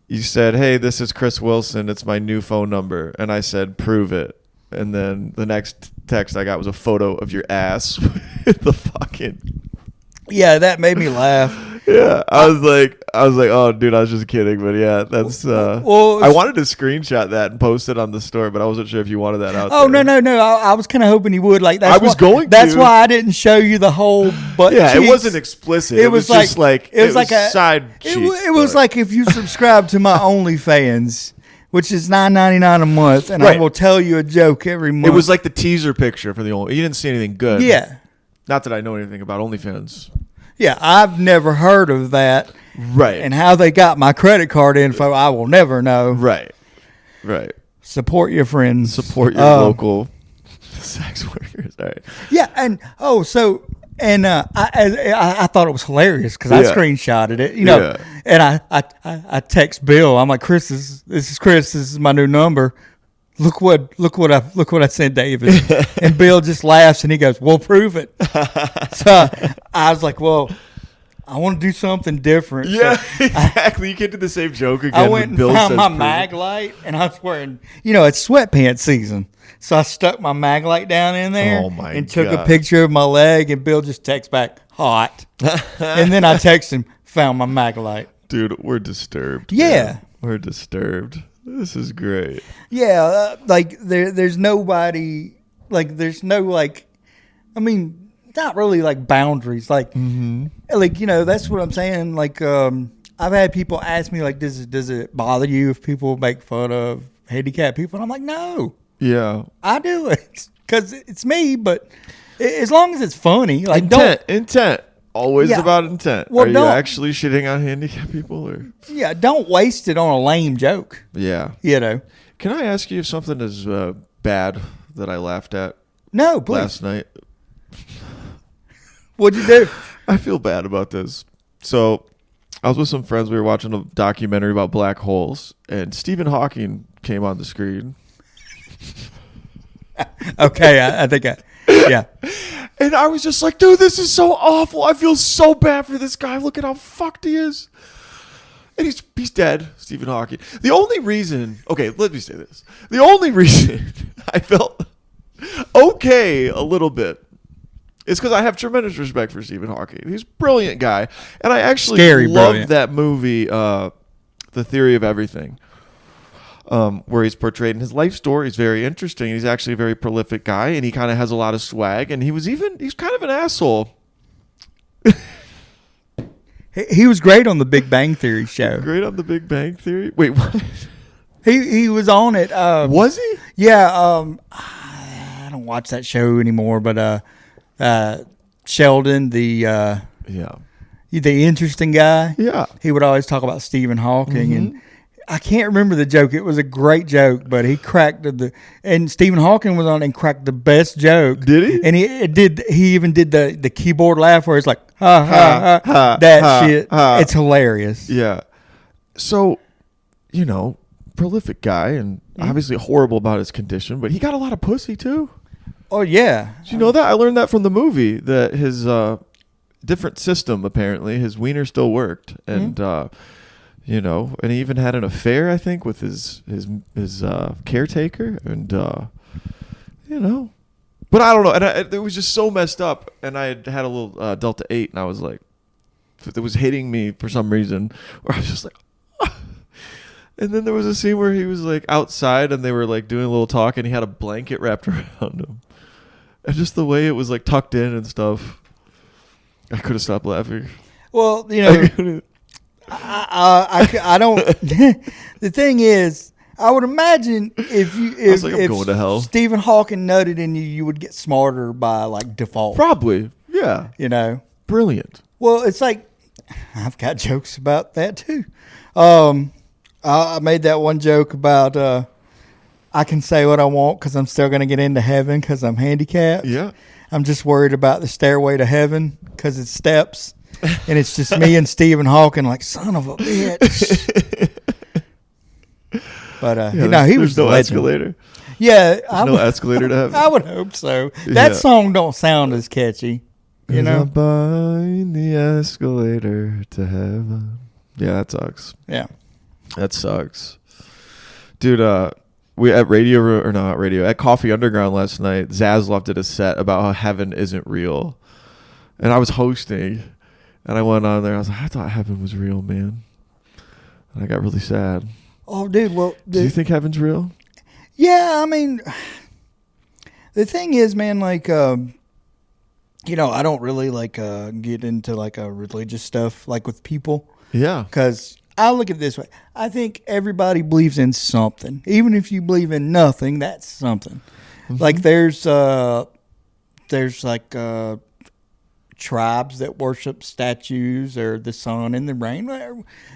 you said, hey, this is Chris Wilson. It's my new phone number. And I said, prove it. And then the next text I got was a photo of your ass with the fucking... Yeah, that made me laugh. Yeah, I was like, oh, dude, I was just kidding, but yeah, that's. I wanted to screenshot that and post it on the story, but I wasn't sure if you wanted that out. Oh there. No! I was kind of hoping you would. Like that's That's why I didn't show you the whole butt. Yeah, cheeks. It wasn't explicit. It was just like it was like a side. It was like if you subscribe to my OnlyFans, which is $9.99 a month, and Right. I will tell you a joke every month. It was like the teaser picture for the only. You didn't see anything good. Yeah. Not that I know anything about OnlyFans. Yeah, I've never heard of that. Right. And how they got my credit card info, I will never know. Right. Right. Support your friends. Support your local sex workers. All right. Yeah, and I thought it was hilarious because I Yeah. screenshotted it, you know, Yeah. and I text Bill. I'm like, Chris, this is Chris. This is my new number. Look what I sent David. And Bill just laughs and he goes, "We'll prove it." So I was like, "Well, I want to do something different." Yeah, So exactly. You can't do the same joke again. I when went and Bill found says my prison. mag light, and I was wearing, it's sweatpants season. So I stuck my mag light down in there Oh, my and took a God. picture of my leg, and Bill just texts back, "Hot." And then I text him, "Found my mag light." Dude, we're disturbed. Yeah. man. We're disturbed. This is great. Yeah, there's nobody, there's no, not really boundaries. That's what I'm saying. I've had people ask me, does it bother you if people make fun of handicapped people? And I'm like, no, Yeah. I do it because it's me. But as long as it's funny, Intent. Always Yeah. about intent. Well, Are you don't- actually shitting on handicapped people? Or don't waste it on a lame joke. yeah. Can I ask you if something is bad that I laughed at No, please. last night? What'd you do? I feel bad about this. So I was with some friends. We were watching a documentary about black holes, and Stephen Hawking came on the screen. Okay, I think yeah. And I was just like, dude, this is so awful. I feel so bad for this guy. Look at how fucked he is. And he's dead, Stephen Hawking. The only reason, okay, let me say this. The only reason I felt okay a little bit is because I have tremendous respect for Stephen Hawking. He's a brilliant guy. And I actually Scary loved brilliant. that movie, The Theory of Everything. Where he's portrayed in his life story. He's very interesting. He's actually a very prolific guy, and he kind of has a lot of swag. And he's kind of an asshole. He was great on the Big Bang Theory show. Great on the Big Bang Theory. Wait, what? He was on it. Was he? Yeah. I don't watch that show anymore, but Sheldon, the interesting guy. Yeah. He would always talk about Stephen Hawking, and I can't remember the joke. It was a great joke, but he cracked and Stephen Hawking was on and cracked the best joke. Did he? And he even did the keyboard laugh where it's like ha ha ha, that ha, shit. ha. It's hilarious. Yeah. So, prolific guy, and obviously horrible about his condition, but he got a lot of pussy too. Oh yeah. Did you know that? I learned that from the movie, that his different system, apparently, his wiener still worked. And, and he even had an affair, I think, with his caretaker. And, but I don't know. And it was just so messed up. And I had a little Delta 8, and I was like, it was hitting me for some reason, where I was just like, and then there was a scene where he was like outside and they were like doing a little talk, and he had a blanket wrapped around him. And just the way it was like tucked in and stuff, I could have stopped laughing. Well, I don't. The thing is, I would imagine if I'm going to hell. Stephen Hawking nutted in you, you would get smarter by default. Probably. Yeah. Brilliant. Well, it's like I've got jokes about that too. I made that one joke about I can say what I want because I'm still going to get into heaven because I'm handicapped. Yeah. I'm just worried about the stairway to heaven because it's steps. And it's just me and Stephen Hawking, like, son of a bitch. But, he was no the legend. escalator. Yeah. There's no escalator to heaven. I would hope so. That song don't sound as catchy, you know? Buying the escalator to heaven. Yeah, that sucks. Yeah. That sucks. Dude, we at at Coffee Underground last night, Zaslav did a set about how heaven isn't real. And I was hosting, and I went on there. I was like, I thought heaven was real, man. And I got really sad. Oh, dude, well... Do you think heaven's real? Yeah, I mean... The thing is, man, I don't really, get into, religious stuff, with people. Yeah. Because I look at it this way. I think everybody believes in something. Even if you believe in nothing, that's something. Mm-hmm. Like there's like tribes that worship statues or the sun and the rain.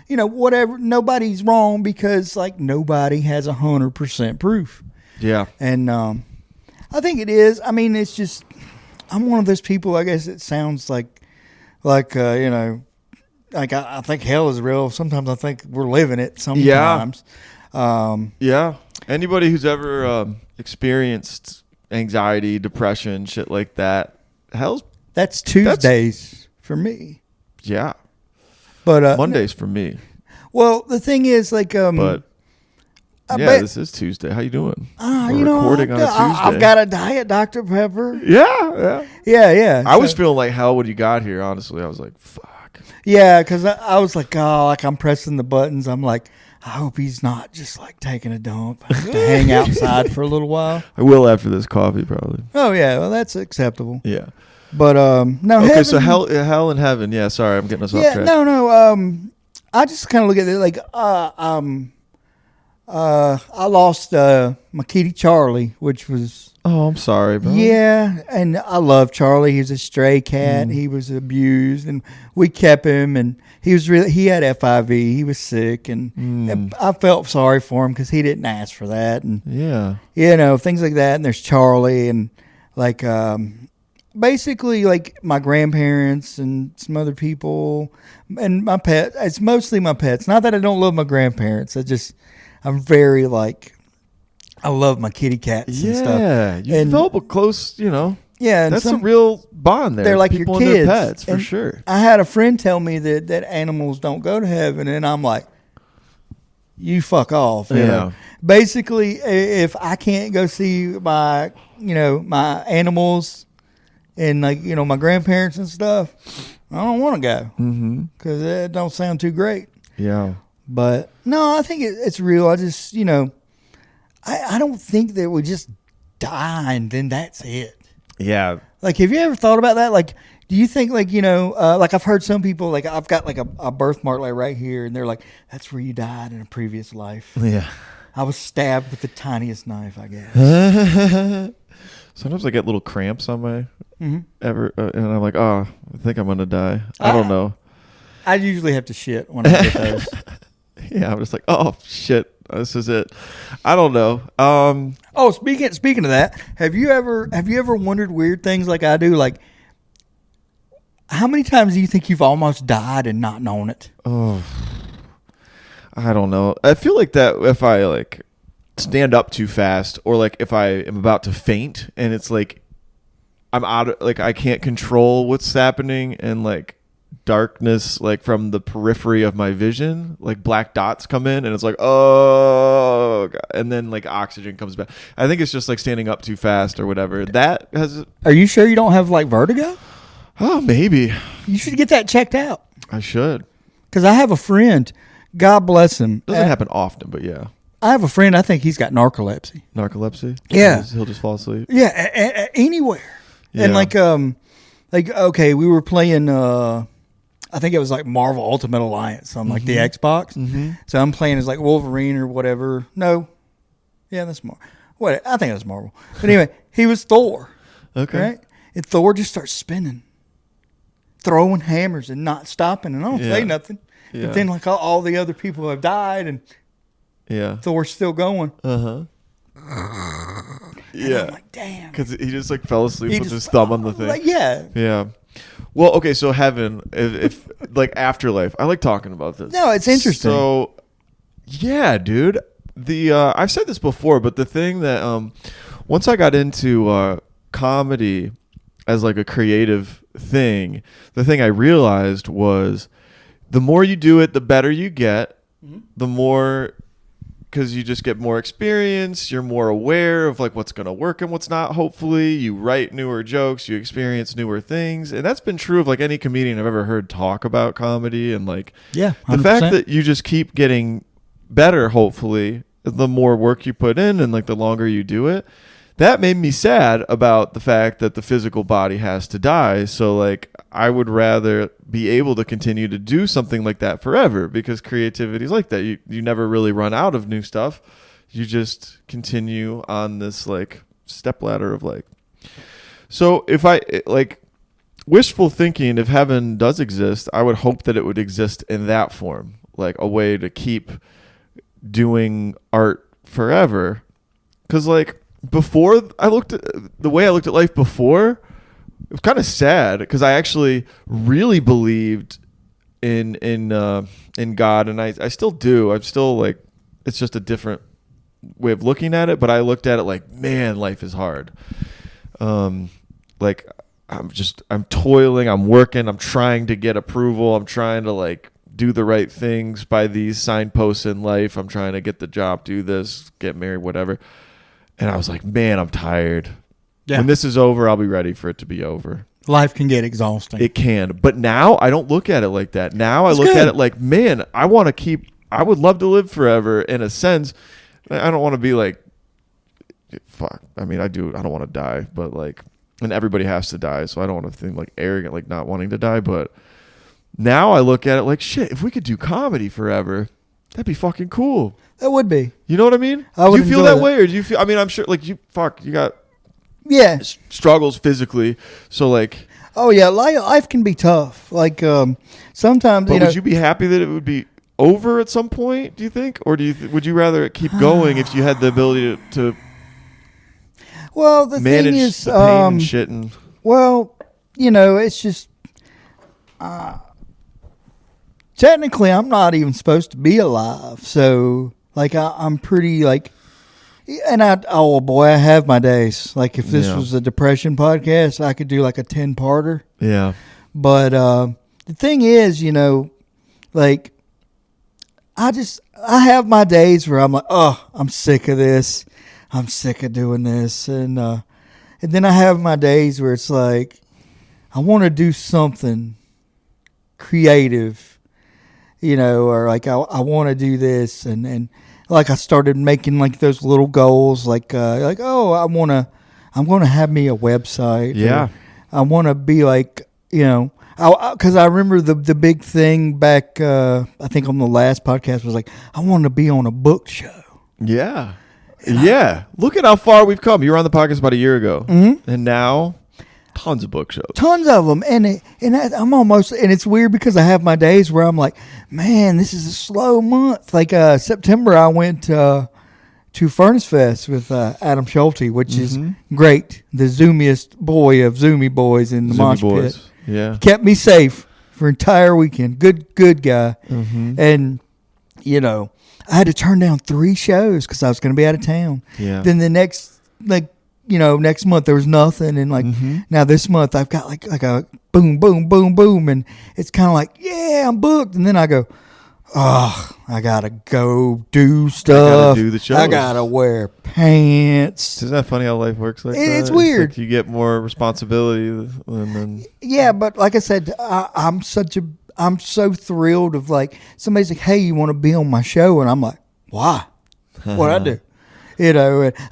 You know, whatever. Nobody's wrong because like nobody has 100% proof. Yeah. And I think it is. I mean, it's just I'm one of those people. I guess it sounds like you know. Like I think hell is real. Sometimes I think we're living it. Sometimes, yeah. Anybody who's ever experienced anxiety, depression, shit like that, that's Tuesdays for me. Yeah, but Mondays for me. Well, the thing is, like, but this is Tuesday. How you doing? You know, recording on a Tuesday. I've got a diet Dr. Pepper. Yeah. I was feeling like hell when you got here. Honestly, I was like, fuck. Yeah, because I was like, oh, like I'm pressing the buttons. I'm like, I hope he's not just like taking a dump. I have to hang outside for a little while. I will after this coffee, probably. Oh yeah, well that's acceptable. Yeah, but no. Okay, heaven, so hell and heaven. Yeah, sorry, I'm getting us off track. No. I just kind of look at it like, I lost my kitty Charlie, which was. Oh, I'm sorry, bro. Yeah, and I love Charlie. He was a stray cat. He was abused, and we kept him. And he had FIV. He was sick, and I felt sorry for him because he didn't ask for that. And you know, things like that. And there's Charlie, and like basically like my grandparents and some other people, and my pet. It's mostly my pets. Not that I don't love my grandparents. I'm very like. I love my kitty cats and stuff. Yeah, you develop a close, you know. Yeah, and that's a real bond there. They're like people your kids. And their pets, for sure. I had a friend tell me that animals don't go to heaven, and I'm like, you fuck off. You know? Basically, if I can't go see my animals and like, you know, my grandparents and stuff, I don't want to go because it don't sound too great. Yeah. But no, I think it's real. I just, you know, I don't think that we just die and then that's it. Yeah. Like, have you ever thought about that? Like, do you think, like, you know, like I've heard some people, like I've got like a birthmark like right here, and they're like, that's where you died in a previous life. Yeah. I was stabbed with the tiniest knife, I guess. Sometimes I get little cramps on my and I'm like, oh, I think I'm gonna die. I don't know. I usually have to shit when I get those. Yeah, I'm just like, oh shit. This is it. I don't know. Speaking of that, have you ever wondered weird things like I do? Like, how many times do you think you've almost died and not known it? Oh, I don't know. I feel like that if I like stand up too fast, or like if I am about to faint and it's like I'm out of, like I can't control what's happening, and like darkness like from the periphery of my vision, like black dots come in, and it's like, oh God. And then like oxygen comes back. I think it's just like standing up too fast or whatever. That has. Are you sure you don't have like vertigo? Oh, maybe. You should get that checked out. I should. Because I have a friend, God bless him. Doesn't happen often, but yeah. I have a friend, I think he's got narcolepsy. Narcolepsy? Yeah. He'll just fall asleep. Yeah, anywhere. Yeah. And like okay, we were playing I think it was like Marvel Ultimate Alliance on like the Xbox. So I'm playing as like Wolverine or whatever. No. Yeah, that's Marvel. What? I think that's Marvel. But anyway, he was Thor. Okay. Right? And Thor just starts spinning, throwing hammers and not stopping. And I don't say nothing. Yeah. But then like all the other people have died, and Thor's still going. Yeah. I'm like, damn. Because he just like fell asleep with his thumb on the thing. Like, yeah. Yeah. Well, okay, so heaven, if like afterlife, I like talking about this. No, it's interesting. So, yeah, dude, I've said this before, but the thing that once I got into comedy as like a creative thing, the thing I realized was the more you do it, the better you get, the more. Because you just get more experience, you're more aware of like what's going to work and what's not. Hopefully, you write newer jokes, you experience newer things, and that's been true of like any comedian I've ever heard talk about comedy. And like, 100%. The fact that you just keep getting better, hopefully, the more work you put in and like the longer you do it, that made me sad about the fact that the physical body has to die. So like I would rather be able to continue to do something like that forever, because creativity is like that. You never really run out of new stuff. You just continue on this like stepladder of like. So if I like wishful thinking, if heaven does exist, I would hope that it would exist in that form, like a way to keep doing art forever. Because like before, the way I looked at life before, it was kind of sad, because I actually really believed in God, and I still do. I'm still like, it's just a different way of looking at it, but I looked at it like, man, life is hard. Like I'm toiling, I'm working, I'm trying to get approval, I'm trying to like do the right things by these signposts in life. I'm trying to get the job, do this, get married, whatever. And I was like, man, I'm tired. Yeah. When this is over, I'll be ready for it to be over. Life can get exhausting. It can. But now I don't look at it like that. Now I look at it like, man, I would love to live forever in a sense. I don't want to be like, fuck. I mean, I don't want to die, but like, and everybody has to die. So I don't want to think like arrogant, like not wanting to die. But now I look at it like, shit, if we could do comedy forever, that'd be fucking cool. That would be. You know what I mean? Do you feel that way, or do you feel? I mean, I'm sure. Like you got struggles physically. So like, oh yeah, life can be tough. Like sometimes. But would you be happy that it would be over at some point? Do you think, or would you rather it keep going if you had the ability to well, the manage thing is, the pain and shit and well, it's just. Technically, I'm not even supposed to be alive, so like I'm pretty like, and oh boy, I have my days. Like if this was a depression podcast, I could do like a 10-parter. Yeah. But the thing is, like I have my days where I'm like, oh, I'm sick of this, I'm sick of doing this, and then I have my days where it's like I want to do something creative. Or like I want to do this, and like I started making like those little goals, like oh, I'm gonna have me a website. Yeah, I want to be like because I remember the big thing back I think on the last podcast was like I want to be on a book show. Yeah, look at how far we've come. You were on the podcast about a year ago, and now. Tons of book shows. Tons of them. And I'm almost, and it's weird because I have my days where I'm like, man, this is a slow month. Like September, I went to Furnace Fest with Adam Schulte, which is great. The zoomiest boy of zoomy boys in the mosh pit. Yeah. Kept me safe for an entire weekend. Good guy. And, I had to turn down 3 shows because I was going to be out of town. Yeah. Then the next, next month there was nothing, and like now this month I've got like a boom, boom, boom, boom, and it's kind of like, yeah, I'm booked, and then I go, oh, I gotta go do stuff. I gotta do the shows. I gotta wear pants. Isn't that funny how life works like that? It's weird. Like you get more responsibility, and then yeah, but like I said, I'm so thrilled of like somebody's like, hey, you want to be on my show, and I'm like, why? What'd I do? And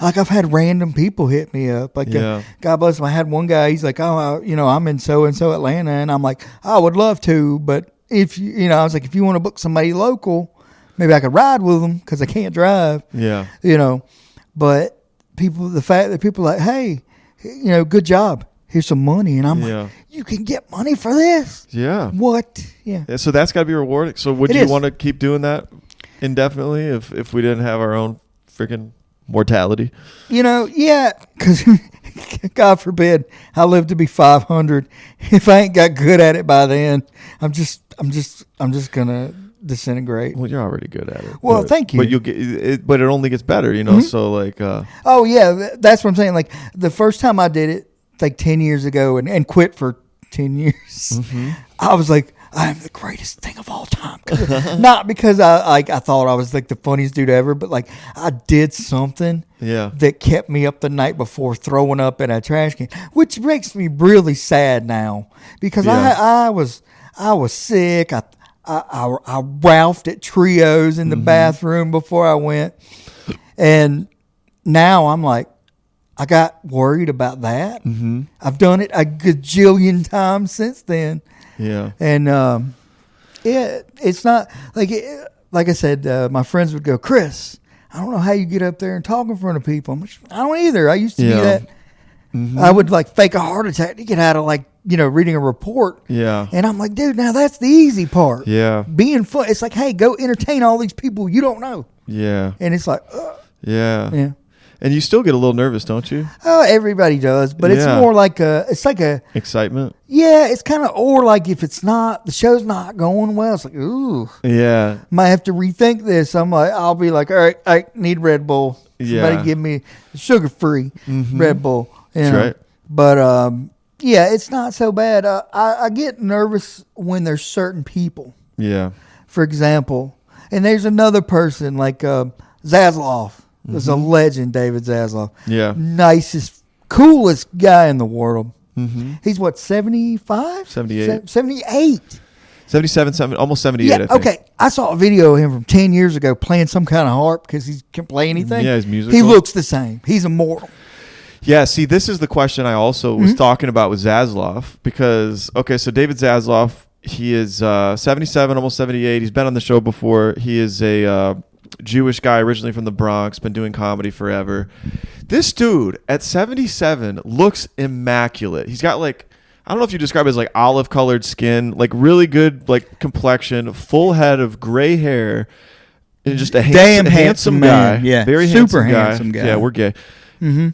like I've had random people hit me up. Like, God bless him. I had one guy. He's like, "Oh, I'm in so and so Atlanta," and I'm like, "I would love to, but if I was like, if you want to book somebody local, maybe I could ride with them because I can't drive." Yeah. But the fact that people are like, "Hey, good job. Here's some money," and I'm like, "You can get money for this?" Yeah. What? Yeah. So that's got to be rewarding. So would you want to keep doing that indefinitely if we didn't have our own freaking mortality? Yeah, because God forbid I live to be 500. If I ain't got good at it by then, I'm just gonna disintegrate. Well, you're already good at it. Well, thank you. But you'll get it. But it only gets better, So like. Oh yeah, that's what I'm saying. Like the first time I did it, like 10 years ago, and quit for 10 years, I was like, I am the greatest thing of all time. Not because I thought I was like the funniest dude ever, but like I did something that kept me up the night before throwing up in a trash can, which makes me really sad now because I was sick. I ralphed at Trios in the bathroom before I went, and now I'm like, I got worried about that. Mm-hmm. I've done it a gajillion times since then. Yeah. And it's not like I said, my friends would go, Chris, I don't know how you get up there and talk in front of people. I don't either. I used to do that. Mm-hmm. I would like fake a heart attack to get out of like, reading a report. Yeah. And I'm like, dude, now that's the easy part. Yeah. Being fun. It's like, hey, go entertain all these people you don't know. Yeah. And it's like, yeah. yeah. And you still get a little nervous, don't you? Oh, everybody does, but it's more like it's like a excitement. Yeah, it's kind of, or like if the show's not going well, it's like, ooh, yeah, might have to rethink this. I'll be like, all right, I need Red Bull. Somebody give me sugar-free Red Bull. That's right. But yeah, it's not so bad. I get nervous when there's certain people. Yeah. For example, and there's another person like Zasloff. There's a legend, David Zasloff. Yeah. Nicest, coolest guy in the world. Mm-hmm. He's what, 75? 78. 78. 77, almost 78, Yeah, I think. okay. I saw a video of him from 10 years ago playing some kind of harp because he can't play anything. Yeah, he's musical. He looks the same. He's immortal. Yeah, see, this is the question I also was talking about with Zasloff because, okay, so David Zasloff, he is 77, almost 78. He's been on the show before. He is a Jewish guy originally from the Bronx, been doing comedy forever. This dude at 77 looks immaculate. He's got like, I don't know if you describe it as like olive colored skin, like really good like complexion, full head of gray hair, and just a handsome guy. Man. Yeah, very super handsome guy. Yeah, we're gay. Mm-hmm.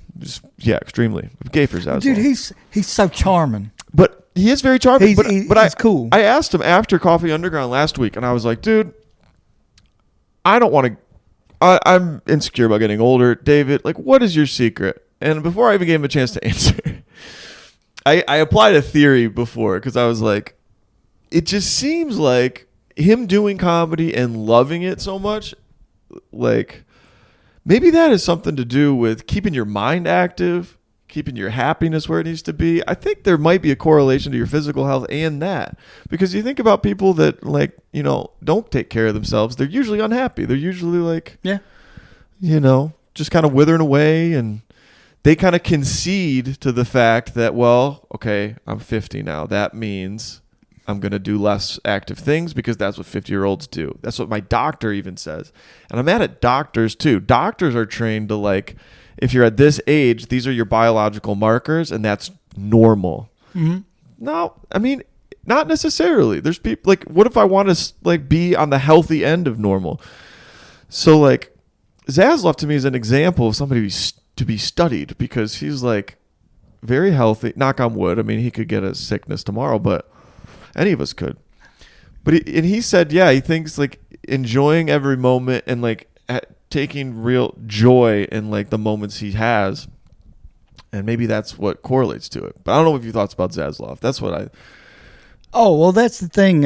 Yeah, extremely gay for Zasloff. Dude, he's so charming. But he is very charming. He's cool. I asked him after Coffee Underground last week, and I was like, dude, I don't want to. I'm insecure about getting older. David, like, what is your secret? And before I even gave him a chance to answer, I applied a theory before because I was like, it just seems like him doing comedy and loving it so much, like, maybe that has something to do with keeping your mind active, keeping your happiness where it needs to be. I think there might be a correlation to your physical health and that. Because you think about people that, like, don't take care of themselves. They're usually unhappy. They're usually like, just kind of withering away. And they kind of concede to the fact that, well, okay, I'm 50 now. That means I'm going to do less active things because that's what 50-year-olds do. That's what my doctor even says. And I'm mad at doctors too. Doctors are trained to, like, if you're at this age, these are your biological markers and that's normal. Mm-hmm. No, I mean, not necessarily. There's people like, what if I want to like be on the healthy end of normal? So like Zasloff to me is an example of somebody to be studied because he's like very healthy. Knock on wood. I mean, he could get a sickness tomorrow, but any of us could. But he said, yeah, he thinks like enjoying every moment and like taking real joy in like the moments he has, and maybe that's what correlates to it. But I don't know what your thoughts about Zasloff. That's what I. Oh well, that's the thing.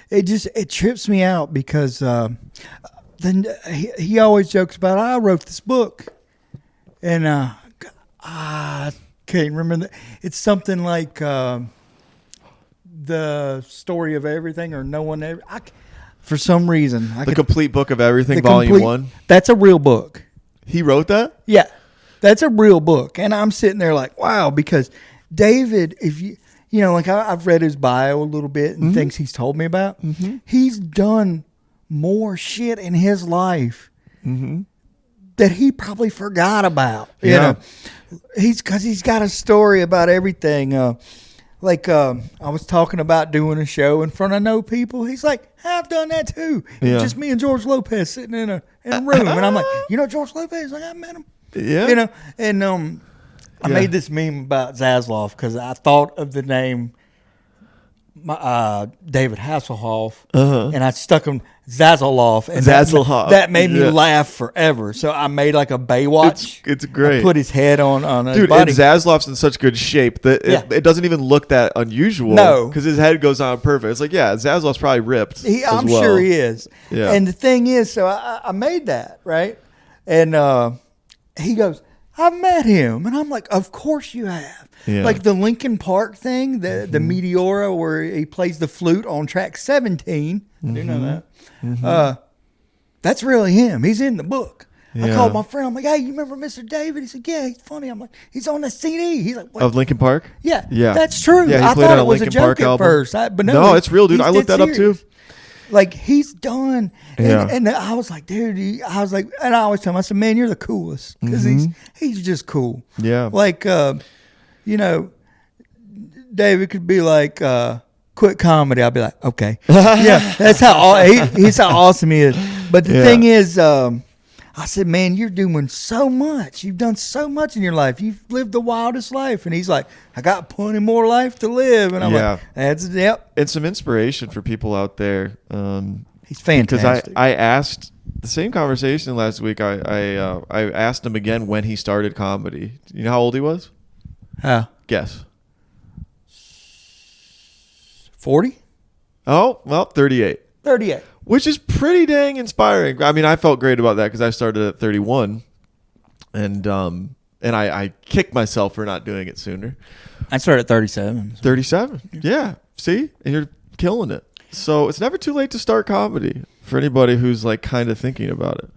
It trips me out because then he always jokes about I wrote this book, and I can't remember. It's something like the story of everything or no one ever. For some reason, complete book of everything, volume 1. That's a real book. He wrote that? Yeah, that's a real book, and I'm sitting there like, wow, because David, if you like I've read his bio a little bit and things he's told me about. Mm-hmm. He's done more shit in his life that he probably forgot about. Yeah. He's got a story about everything. I was talking about doing a show in front of no people. He's like, I've done that too. Yeah. It's just me and George Lopez sitting in a room. And I'm like, George Lopez? Like, I met him. Yeah. And I made this meme about Zasloff because I thought of the name David Hasselhoff, and I stuck him Zasloff. And that made me laugh forever. So I made like a Baywatch. It's great. I put his head on his Dude, body. and Zasloff's in such good shape that it doesn't even look that unusual. No. Because his head goes on perfect. It's like, yeah, Zasloff's probably ripped. I'm sure he is. Yeah. And the thing is, so I made that, right? And he goes, I've met him. And I'm like, of course you have. Yeah. Like the Lincoln Park thing, the Meteora where he plays the flute on track 17. I do know that. That's really him. He's in the book. I Yeah. called my friend. I'm like, hey, you remember Mr. David? He said, yeah, he's funny. I'm like, he's on the CD. He's like, what? Of Linkin Park? Yeah, Yeah. that's true. Yeah, he I played thought on it a was a Linkin joke Park at album. first. But No, it's real, dude. he's I looked dead that up, too. serious. Like, he's done. Yeah. And I was like, dude, I was like, and I always tell him, I said, man, you're the coolest. Because he's just cool. Yeah. Like, you know, David could be like, quit comedy. I'll be like, okay. Yeah, that's how he's how awesome he is. But the thing is, I said, man, you're doing so much. You've done so much in your life. You've lived the wildest life. And he's like, I got plenty more life to live. And I'm like, yep. It's some inspiration for people out there. He's fantastic. Because I asked the same conversation last week. I asked him again when he started comedy. You know how old he was? How? Guess. 40? Oh, well, 38. 38. Which is pretty dang inspiring. I mean, I felt great about that because I started at 31, and I kicked myself for not doing it sooner. I started at 37. 37, yeah. See, and you're killing it. So it's never too late to start comedy for anybody who's like kind of thinking about it.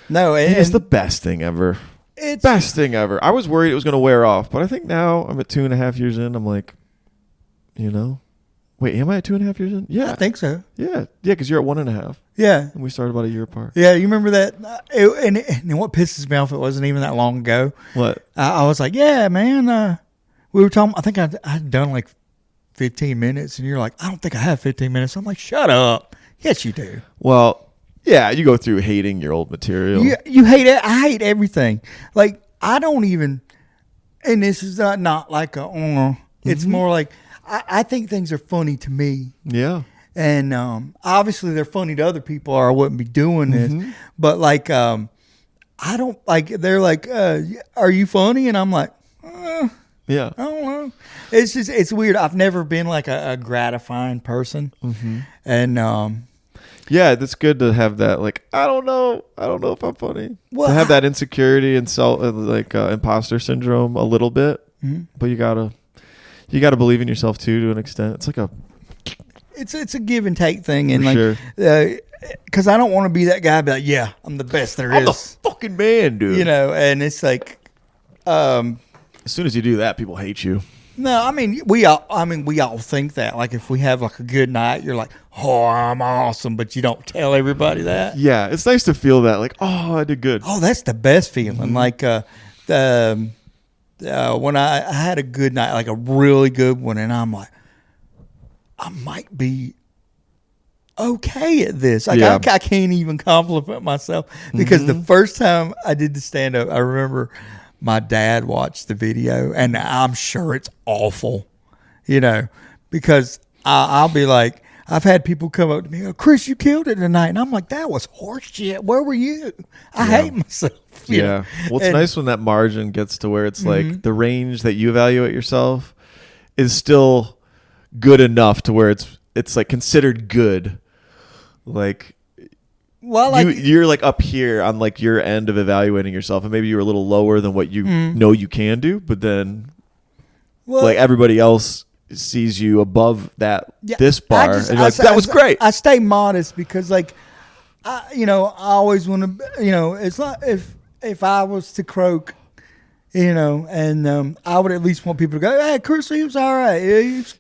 No, It's the best thing ever. It's Best thing ever. I was worried it was going to wear off, but I think now I'm at 2.5 years in. I'm like, you know. Wait, am I at 2.5 years in? Yeah. I think so. Yeah, because you're at 1.5. Yeah. And we started about a year apart. Yeah, you remember that? And what pisses me off, it wasn't even that long ago. What? I was like, yeah, man. We were talking, I think I'd done like 15 minutes, and you're like, I don't think I have 15 minutes. I'm like, shut up. Yes, you do. Well, yeah, you go through hating your old material. You hate it. I hate everything. Like, I don't even, and this is not like it's more like, I think things are funny to me. Yeah. And obviously they're funny to other people or I wouldn't be doing this. But like, I don't like, they're like, are you funny? And I'm like, Yeah. I don't know. It's just, it's weird. I've never been like a gratifying person. And yeah, that's good to have that. Like, I don't know if I'm funny. Well, to have that insecurity and imposter syndrome a little bit, but you gotta believe in yourself too, to an extent. It's like it's a give and take thing, and sure. Because I don't want to be that guy. Be like, yeah, I'm the best there is. I'm the fucking man, dude. You know, and it's like, as soon as you do that, people hate you. no, I mean we all think that. Like if we have like a good night, you're like, oh, I'm awesome, but you don't tell everybody that. Yeah, it's nice to feel that. Like, oh, I did good. Oh, that's the best feeling. Like when I had a good night, like a really good one, and I'm like, I might be okay at this. Like Yeah. I can't even compliment myself because the first time I did the stand up, I remember my dad watched the video, and I'm sure it's awful, you know, because I'll be like, I've had people come up to me, oh, Chris, you killed it tonight. And I'm like, that was horse shit. Where were you? I hate myself. You know? Well, it's nice when that margin gets to where it's like the range that you evaluate yourself is still good enough to where it's like considered good. Like, well, like you're like up here on like your end of evaluating yourself, and maybe you're a little lower than what you know you can do, but then like everybody else sees you above this bar, and you're like, that was great. I stay modest because like, I always want to, it's not if I was to croak, and I would at least want people to go, hey, Chris, he was all right.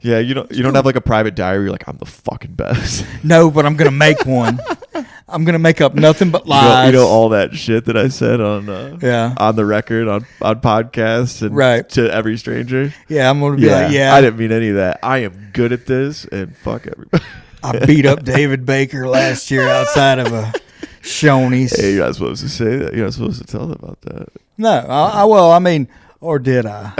Yeah, you don't have like a private diary. You're like, I'm the fucking best. No, but I'm gonna make one. I'm gonna make up nothing but lies. You know all that shit that I said on the record on podcasts and to every stranger. Yeah, I'm gonna be like, I didn't mean any of that. I am good at this, and fuck everybody. I beat up David Bakker last year outside of a Shoney's. Hey, you're not supposed to say that. You're not supposed to tell them about that. No, I mean, or did I?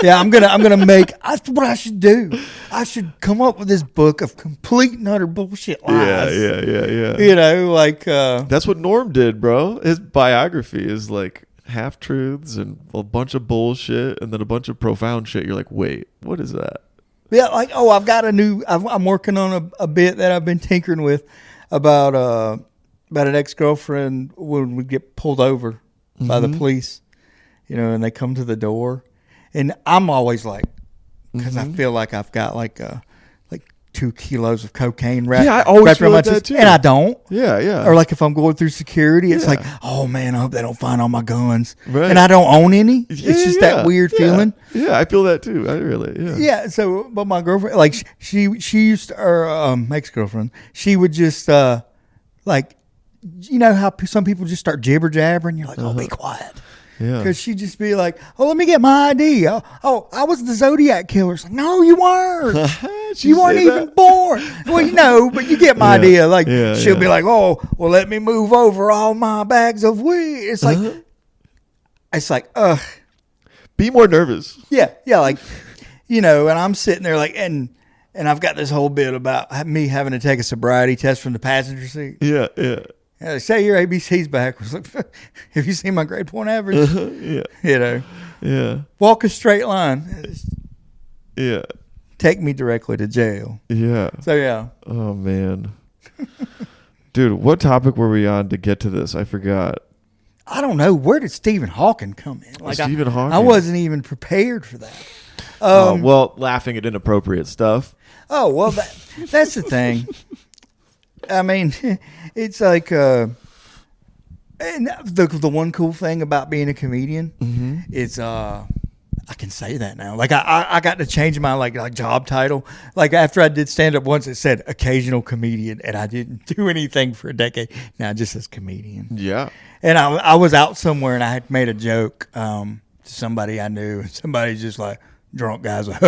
Yeah, I'm gonna make. That's what I should do. I should come up with this book of complete and utter bullshit lies. Yeah. That's what Norm did, bro. His biography is like half truths and a bunch of bullshit, and then a bunch of profound shit. You're like, wait, what is that? Yeah, like I've got I'm working on a bit that I've been tinkering with about an ex-girlfriend when we get pulled over by the police, and they come to the door, and I'm always like, because I feel like I've got like 2 kilos of cocaine wrapped. Yeah, I always wrapped feel around my like that chest, too. and I don't. Yeah, yeah. Or like if I'm going through security, it's Yeah. like, oh man, I hope they don't find all my guns, Right. and I don't own any. Yeah, It's just that weird feeling. Yeah, I feel that too. I really, Yeah. So, but my girlfriend, like she used to, or ex-girlfriend, she would just like, you know how some people just start jibber jabbering. You're like, oh, be quiet. Yeah. Because she'd just be like, oh, let me get my ID. Oh, I was the Zodiac killer. It's like, no, you weren't. You weren't even born. Well, you know, but you get my idea. Like, she'll be like, oh, well, let me move over all my bags of weed. It's like, ugh. Be more nervous. Yeah, like, you know, and I'm sitting there like, and I've got this whole bit about me having to take a sobriety test from the passenger seat. Yeah, yeah. And they say your ABC's backwards. Like, have you seen my grade point average? Yeah. You know. Yeah. Walk a straight line. Yeah. Take me directly to jail. Yeah. So, yeah. Oh, man. Dude, what topic were we on to get to this? I forgot. I don't know. Where did Stephen Hawking come in? Like Stephen Hawking? I wasn't even prepared for that. Well, laughing at inappropriate stuff. Oh, well, that's the thing. I mean, it's like, and the one cool thing about being a comedian is, I can say that now. Like I got to change my like job title. Like after I did stand up once, it said occasional comedian, and I didn't do anything for a decade. Now it just says comedian. Yeah. And I was out somewhere and I had made a joke to somebody I knew, and somebody's just like, drunk guys like,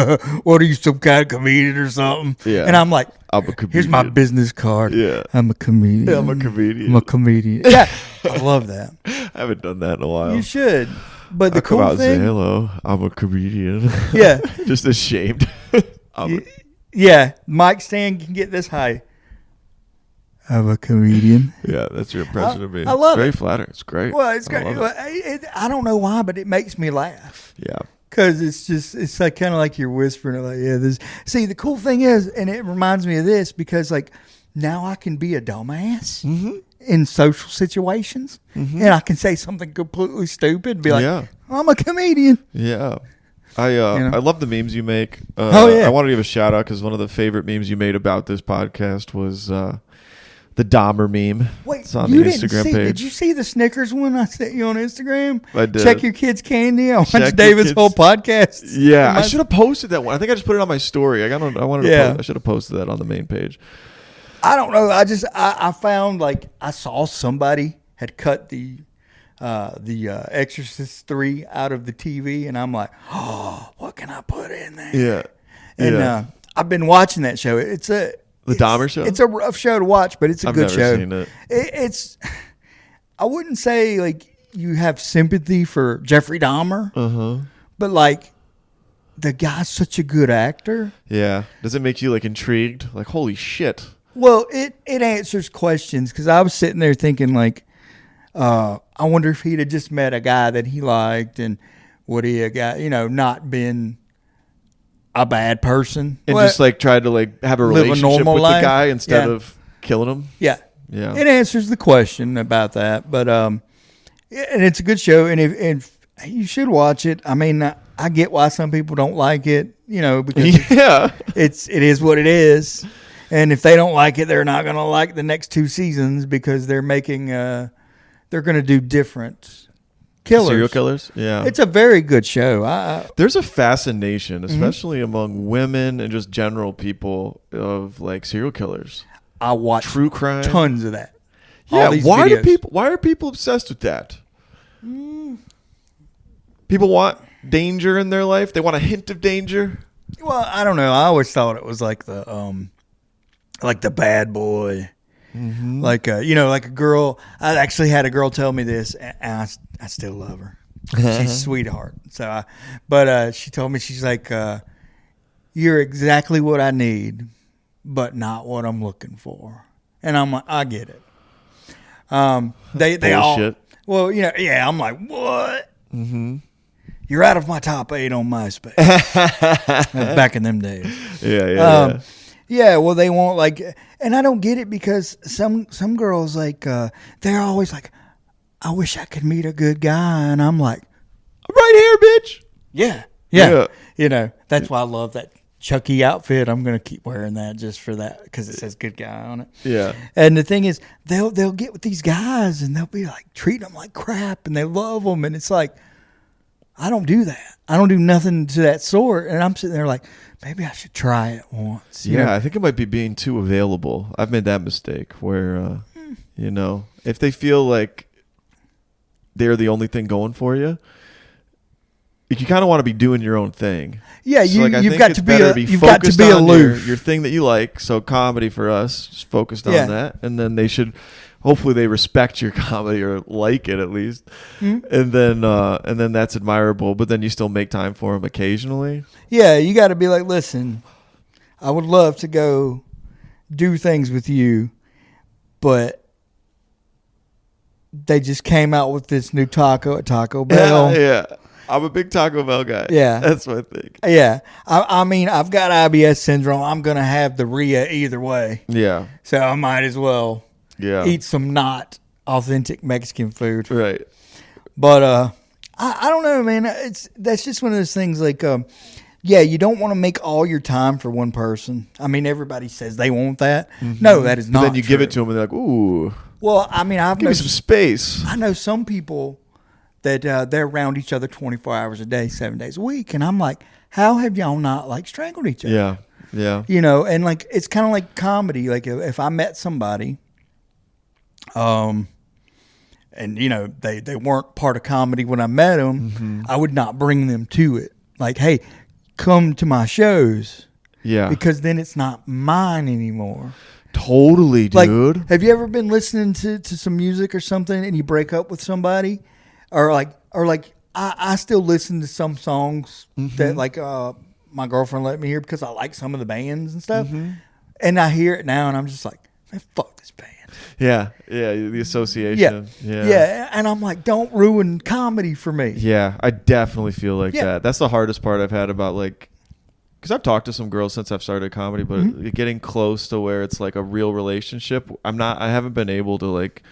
what are you, some kind of comedian or something? Yeah. And I'm like, I'm a comedian. Here's my business card. Yeah. I'm a comedian. Yeah, I'm a comedian. I'm a comedian. Yeah. I love that. I haven't done that in a while. You should. But the I'll come cool out and say, thing, hello, I'm a comedian. Yeah. Just ashamed. Yeah, Mike Stan can get this high. I'm a comedian. Yeah, that's your impression of me. I love it's very it. flattering. It's great. Well, it's I great. love Well, it. I don't know why, but it makes me laugh. Yeah. Because it's like kind of like you're whispering, like, yeah, this. See, the cool thing is, and it reminds me of this, because like now I can be a dumbass in social situations, and I can say something completely stupid, and be like, I'm a comedian. Yeah. I love the memes you make. Yeah. I want to give a shout out because one of the favorite memes you made about this podcast was the Dahmer meme. Wait, it's on you the didn't Instagram see? page. Did you see the Snickers one I sent you on Instagram? I did. Check your kids' candy. I Check your watched David's kids- whole podcast. Yeah, I should have posted that one. I think I just put it on my story. I should have posted that on the main page. I don't know. I found like I saw somebody had cut the Exorcist 3 out of the TV, and I'm like, oh, what can I put in there? Yeah. And I've been watching that show. The Dahmer show? It's a rough show to watch, but it's a good show. I've never seen it. It's I wouldn't say like you have sympathy for Jeffrey Dahmer, but like the guy's such a good actor. Yeah. Does it make you like intrigued? Like, holy shit. Well, it answers questions, because I was sitting there thinking like, I wonder if he'd have just met a guy that he liked, and would he have got, not been a bad person And just like tried to like have a relationship normal with life. the guy instead Yeah. of killing him. Yeah. Yeah. It answers the question about that, but and it's a good show, and if you should watch it. I mean, I get why some people don't like it, because Yeah. it is what it is, and if they don't like it, they're not going to like the next 2 seasons, because they're making they're going to do different killers. Serial killers? Yeah. It's a very good show. There's a fascination, especially among women and just general people, of like serial killers. I watch True crime. tons of that. Yeah, All these why videos. are people obsessed with that? People want danger in their life. They want a hint of danger. Well, I don't know. I always thought it was like the bad boy. Like like a girl. I actually had a girl tell me this, and I still love her. She's a sweetheart. So, she told me, she's like, "You're exactly what I need, but not what I'm looking for." And I'm like, I get it. They all. Bullshit. Well, yeah. I'm like, what? You're out of my top 8 on MySpace. Back in them days. Yeah. Yeah, well, they won't like, and I don't get it, because some girls like they're always like, I wish I could meet a good guy, and I'm like, I'm right here, bitch. yeah. That's why I love that Chucky outfit. I'm gonna keep wearing that just for that because it says good guy on it. Yeah. And the thing is, they'll get with these guys and they'll be like treating them like crap, and they love them, and it's like, I don't do that. I don't do nothing to that sort. And I'm sitting there like, maybe I should try it once. You know? I think it might be being too available. I've made that mistake where, if they feel like they're the only thing going for you, you kind of want to be doing your own thing. Yeah, so you've got to be aloof. Your thing that you like. So comedy for us, just focused on that, and then they should. Hopefully they respect your comedy or like it at least, and then that's admirable. But then you still make time for them occasionally. Yeah, you got to be like, listen, I would love to go do things with you, but they just came out with this new taco at Taco Bell. Yeah. I'm a big Taco Bell guy. Yeah. That's my thing. Yeah. I mean, I've got IBS syndrome. I'm going to have the RIA either way. Yeah. So I might as well eat some not authentic Mexican food. Right. But I don't know, man. That's just one of those things like, you don't want to make all your time for one person. I mean, everybody says they want that. Mm-hmm. No, that is not But then you true. give it to them and they're like, ooh. Well, I mean, give me some space. I know some people that they're around each other 24 hours a day, 7 days a week. And I'm like, how have y'all not like strangled each other? Yeah. Yeah. You know, and like, it's kind of like comedy. Like if I met somebody, and you know, they weren't part of comedy when I met them, I would not bring them to it. Like, hey, come to my shows. Yeah. Because then it's not mine anymore. Totally, dude. Like, have you ever been listening to some music or something and you break up with somebody? Or I still listen to some songs that like my girlfriend let me hear because I like some of the bands and stuff. And I hear it now and I'm just like, man, fuck this band. Yeah. Yeah. The association. Yeah. And I'm like, don't ruin comedy for me. Yeah. I definitely feel like that. That's the hardest part I've had about like, because I've talked to some girls since I've started comedy, but getting close to where it's like a real relationship, I haven't been able to like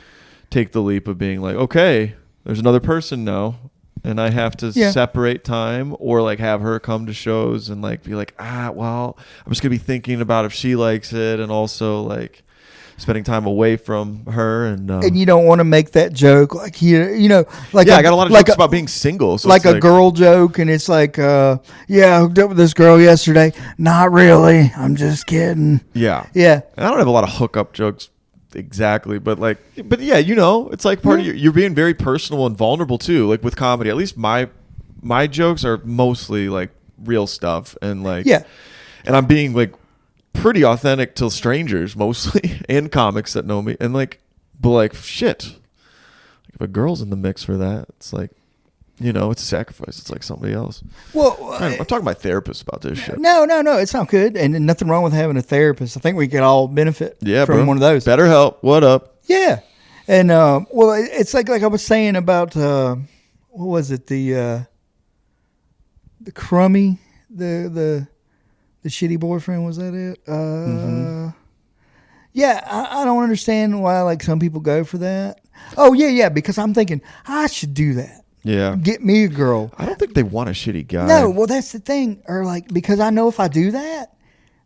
take the leap of being like, okay, there's another person now, and I have to separate time or like have her come to shows and like be like, well, I'm just gonna be thinking about if she likes it, and also like spending time away from her, and you don't want to make that joke like you know like I got a lot of jokes about being single, so like a girl joke, and it's like I hooked up with this girl yesterday. Not really, I'm just kidding. Yeah. And I don't have a lot of hookup jokes. Exactly, but yeah, you know, it's like part of you're being very personal and vulnerable too. Like with comedy, at least my jokes are mostly like real stuff, and like and I'm being like pretty authentic to strangers mostly and comics that know me, and like, but like shit, if a girl's in the mix for that, it's like, you know, it's a sacrifice. It's like somebody else. Well, I'm talking to my therapist about this shit. No, it's not good, and nothing wrong with having a therapist. I think we could all benefit from one of those. BetterHelp, what up? Yeah, and well, it's like I was saying about what was it, the crummy, the shitty boyfriend, was that it? Yeah, I don't understand why like some people go for that. Oh yeah, because I'm thinking I should do that. Yeah. Get me a girl. I don't think they want a shitty guy. No, well, that's the thing. Or like, because I know if I do that,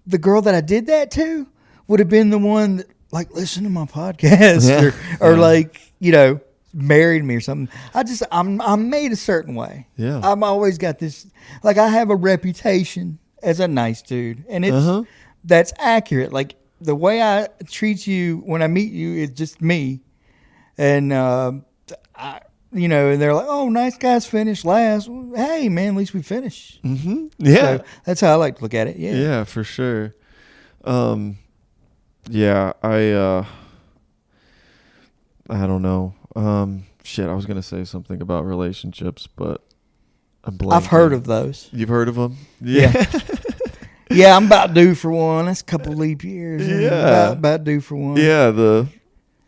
the girl that I did that to would have been the one that like listened to my podcast or like, you know, married me or something. I'm made a certain way. Yeah. I've always got this, like I have a reputation as a nice dude, and it's that's accurate. Like the way I treat you when I meet you is just me. And, you know, and they're like, "Oh, nice guys finish last." Well, hey, man, at least we finished. Yeah, so that's how I like to look at it. Yeah, for sure. Yeah, I don't know. Shit, I was gonna say something about relationships, but I'm blanking. I've heard of those. You've heard of them? Yeah. Yeah, I'm about due for one. That's a couple leap years. Yeah, about due for one. Yeah, the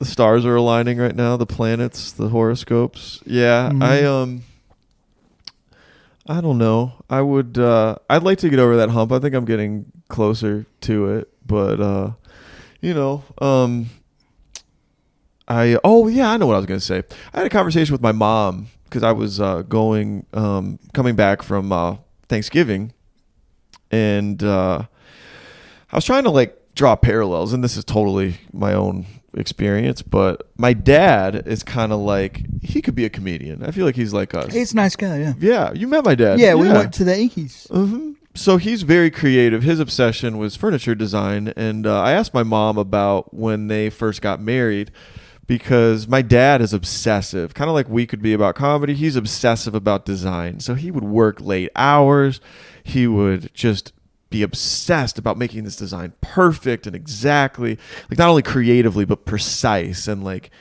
stars are aligning right now, the planets, the horoscopes. Yeah, I don't know. I'd like to get over that hump. I think I'm getting closer to it, but you know, I know what I was going to say. I had a conversation with my mom because I was coming back from Thanksgiving, And I was trying to like draw parallels, and this is totally my own experience, but my dad is kind of like, he could be a comedian. I feel like he's like us. He's a nice guy, yeah. Yeah, you met my dad. Yeah, we went to the Yankees. Mm-hmm. So he's very creative. His obsession was furniture design, and I asked my mom about when they first got married, because my dad is obsessive, kind of like we could be about comedy. He's obsessive about design. So he would work late hours. He would just be obsessed about making this design perfect and exactly, like not only creatively but precise, and like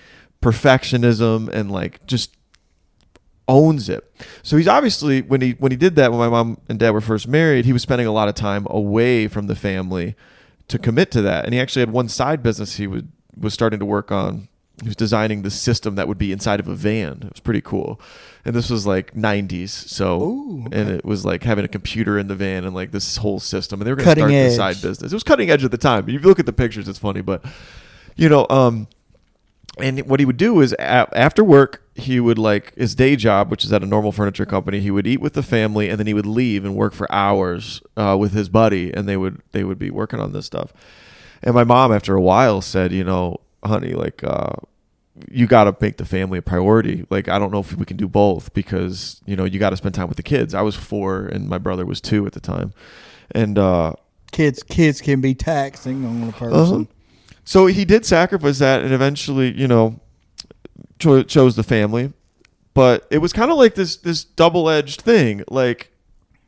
perfectionism, and like just owns it. So he's obviously, when he did that, when my mom and dad were first married, he was spending a lot of time away from the family to commit to that. And he actually had one side business he was starting to work on. He was designing the system that would be inside of a van. It was pretty cool. And this was like 90s. So, Ooh, okay. And it was like having a computer in the van and like this whole system. And they were going to start the side business. It was cutting edge at the time. If you look at the pictures, it's funny. But, and what he would do is after work, he would like his day job, which is at a normal furniture company. He would eat with the family, and then he would leave and work for hours with his buddy. And they would be working on this stuff. And my mom, after a while, said, honey, like, you got to make the family a priority. Like, I don't know if we can do both, because, you got to spend time with the kids. I was 4 and my brother was 2 at the time. And kids can be taxing on a person. Uh-huh. So he did sacrifice that, and eventually, chose the family. But it was kind of like this double-edged thing, like,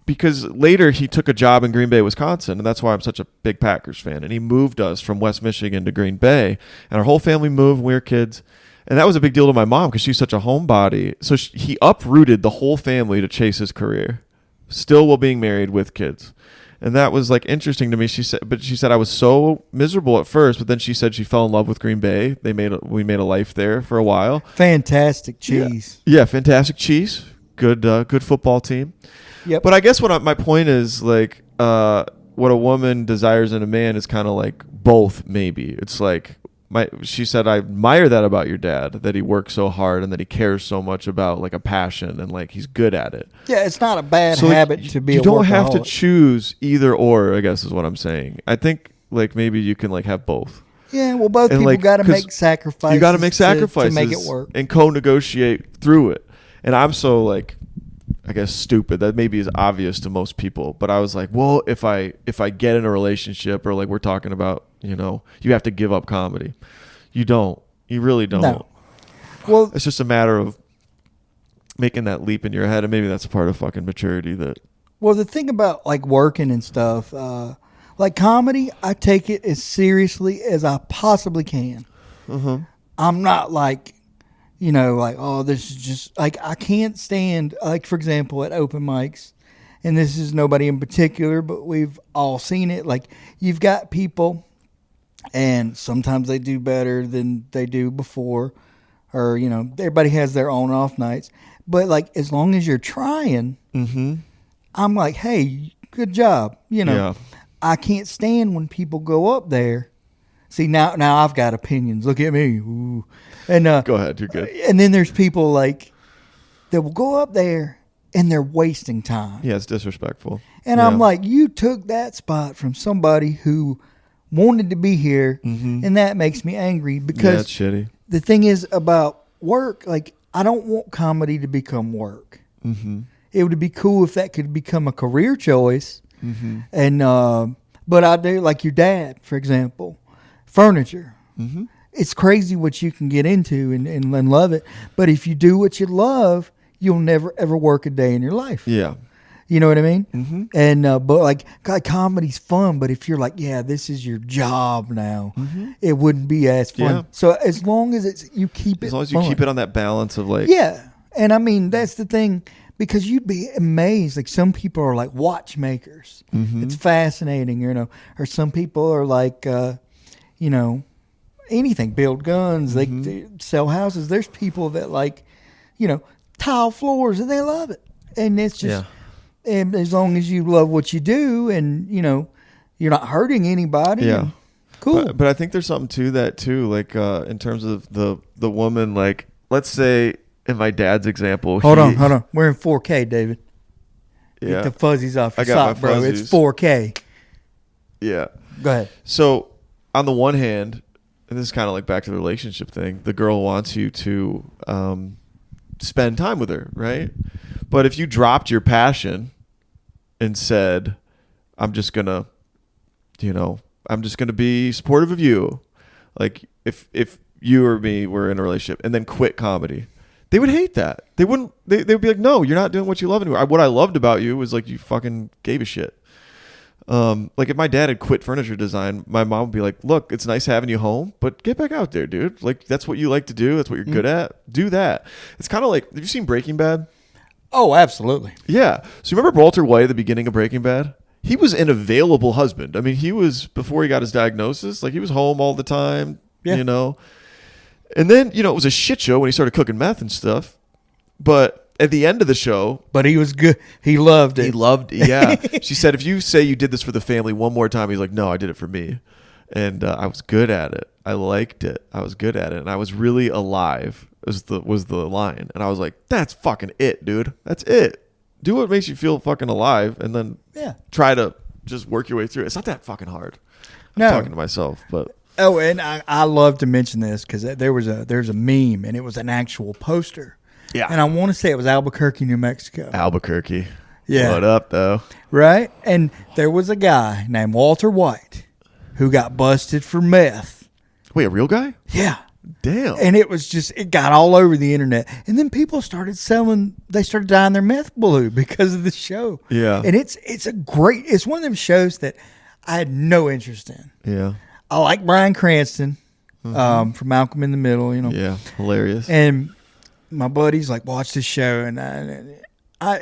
because later he took a job in Green Bay, Wisconsin, and that's why I'm such a big Packers fan. And he moved us from West Michigan to Green Bay, and our whole family moved when we were kids. And that was a big deal to my mom, because she's such a homebody. So he uprooted the whole family to chase his career, still while being married with kids. And that was like interesting to me. She said I was so miserable at first, but then she said she fell in love with Green Bay. We made a life there for a while. Fantastic cheese. Yeah, fantastic cheese. Good football team. Yep. But I guess my point is, like, what a woman desires in a man is kind of like both. Maybe it's like she said, I admire that about your dad, that he works so hard and that he cares so much about like a passion, and like he's good at it. Yeah, it's not a bad habit to be. You don't have to choose either or, I guess is what I'm saying. I think like maybe you can like have both. Yeah, well, both people got to make sacrifices. You got to make sacrifices to make it work and co-negotiate through it. And I'm so like, I guess, stupid. That maybe is obvious to most people, but I was like, well, if I get in a relationship, or like we're talking about, you have to give up comedy. You don't. You really don't. No. Well, it's just a matter of making that leap in your head, and maybe that's a part of fucking maturity. Well, the thing about like working and stuff, like comedy, I take it as seriously as I possibly can. Uh-huh. I'm not like, like, oh, this is just like, I can't stand, like, for example, at open mics, and this is nobody in particular, but we've all seen it. Like, you've got people, and sometimes they do better than they do before, or, everybody has their on off nights. But like, as long as you're trying, mm-hmm. I'm like, hey, good job. Yeah. I can't stand when people go up there. See, now I've got opinions. Look at me. Ooh. And go ahead, you're good. And then there's people like that will go up there and they're wasting time. Yeah, it's disrespectful. And I'm like, you took that spot from somebody who wanted to be here, mm-hmm. and that makes me angry, because that's shitty. The thing is about work, like, I don't want comedy to become work. Mm-hmm. It would be cool if that could become a career choice. Mm-hmm. And but I do, like your dad, for example, furniture. Mm-hmm. It's crazy what you can get into and love it. But if you do what you love, you'll never ever work a day in your life. Yeah. You know what I mean? Mm-hmm. And but like, God, comedy's fun, but if you're like, yeah, this is your job now, mm-hmm. it wouldn't be as fun. Yeah. So as long as you keep it, as long as fun. you keep it on that balance of like, yeah. And I mean, that's the thing, because you'd be amazed. Like, some people are like watchmakers. mm-hmm. It's fascinating, or some people are like, anything, build guns, mm-hmm. they sell houses. There's people that like, tile floors, and they love it. And it's just, and as long as you love what you do, and you're not hurting anybody. Yeah. Cool. But I think there's something to that too. Like, in terms of the woman, like, let's say in my dad's example. Hold on. We're in 4K, David. Get the fuzzies off your I got sock, my bro. fuzzies. It's 4K. Yeah. Go ahead. So on the one hand, and this is kind of like back to the relationship thing, the girl wants you to spend time with her, right? But if you dropped your passion and said, I'm just gonna be supportive of you, like if you or me were in a relationship and then quit comedy, they would hate that. They wouldn't. They would be like, no, you're not doing what you love anymore. What I loved about you was like you fucking gave a shit. Like if my dad had quit furniture design, my mom would be like, look, it's nice having you home, but get back out there, dude. Like that's what you like to do. That's what you're good at. Do that. It's kind of like, have you seen Breaking Bad? Oh, absolutely. Yeah. So you remember Walter White at the beginning of Breaking Bad? He was an available husband. I mean, he was, before he got his diagnosis, like he was home all the time, you know? And then, it was a shit show when he started cooking meth and stuff. But at the end of the show... But he was good. He loved it. He loved it, yeah. She said, if you say you did this for the family one more time, he's like, no, I did it for me. And I was good at it. I liked it. I was good at it. And I was really alive, was the line. And I was like, that's fucking it, dude. That's it. Do what makes you feel fucking alive, and then try to just work your way through it. It's not that fucking hard. I'm talking to myself, but... Oh, and I love to mention this because there's a meme, and it was an actual poster. Yeah. And I want to say it was Albuquerque, New Mexico. Albuquerque. Yeah. What up, though? Right? And there was a guy named Walter White who got busted for meth. Wait, a real guy? Yeah. Damn. And it got all over the internet. And then people started dyeing their meth blue because of the show. Yeah. And it's one of them shows that I had no interest in. Yeah. I like Bryan Cranston from Malcolm in the Middle, Yeah, hilarious. And my buddy's like, watch this show. And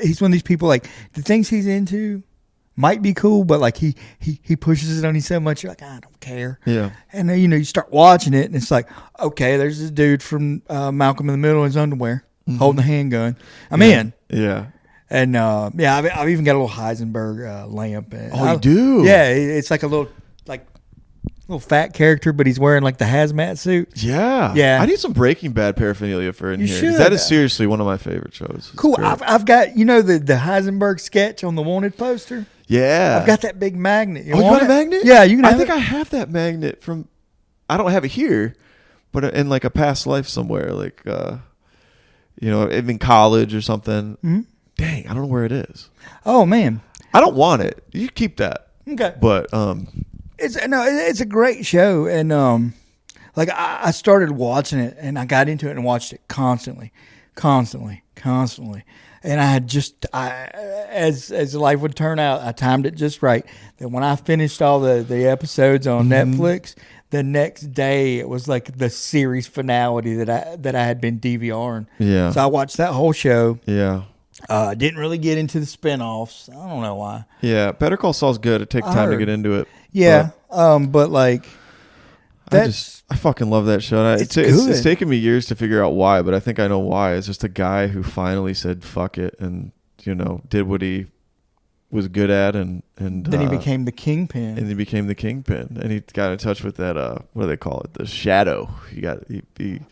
he's one of these people, like, the things he's into might be cool, but like he pushes it on you so much, you're like, I don't care. Yeah. And then, you start watching it, and it's like, okay, there's this dude from Malcolm in the Middle in his underwear holding a handgun. I'm in. Yeah. And I've even got a little Heisenberg lamp. Oh, you do? Yeah, it's like a little fat character, but he's wearing like the hazmat suit. Yeah. Yeah. I need some Breaking Bad paraphernalia for in You here. 'Cause should. that is seriously one of my favorite shows. It's Cool. great. I've got, the Heisenberg sketch on the Wanted poster. Yeah. I've got that big magnet. You got a magnet? Yeah, you can have I think it. I have that magnet from, I don't have it here, but in like a past life somewhere, like, in college or something. Mm-hmm. Dang, I don't know where it is. Oh, man. I don't want it. You keep that. Okay. But, it's a great show. And, I started watching it, and I got into it and watched it constantly. And I had as life would turn out, I timed it just right. That when I finished all the episodes on Netflix, the next day it was like the series finale that I had been DVRing. Yeah. So I watched that whole show. Yeah. Didn't really get into the spinoffs. I don't know why. Yeah. Better Call Saul's good. It takes time to get into it. Yeah. But like, I fucking love that show. It's good. It's taken me years to figure out why, but I think I know why. It's just a guy who finally said fuck it and did what he was good at, and then he became the kingpin. And he became the kingpin, and he got in touch with that what do they call it? The shadow. He in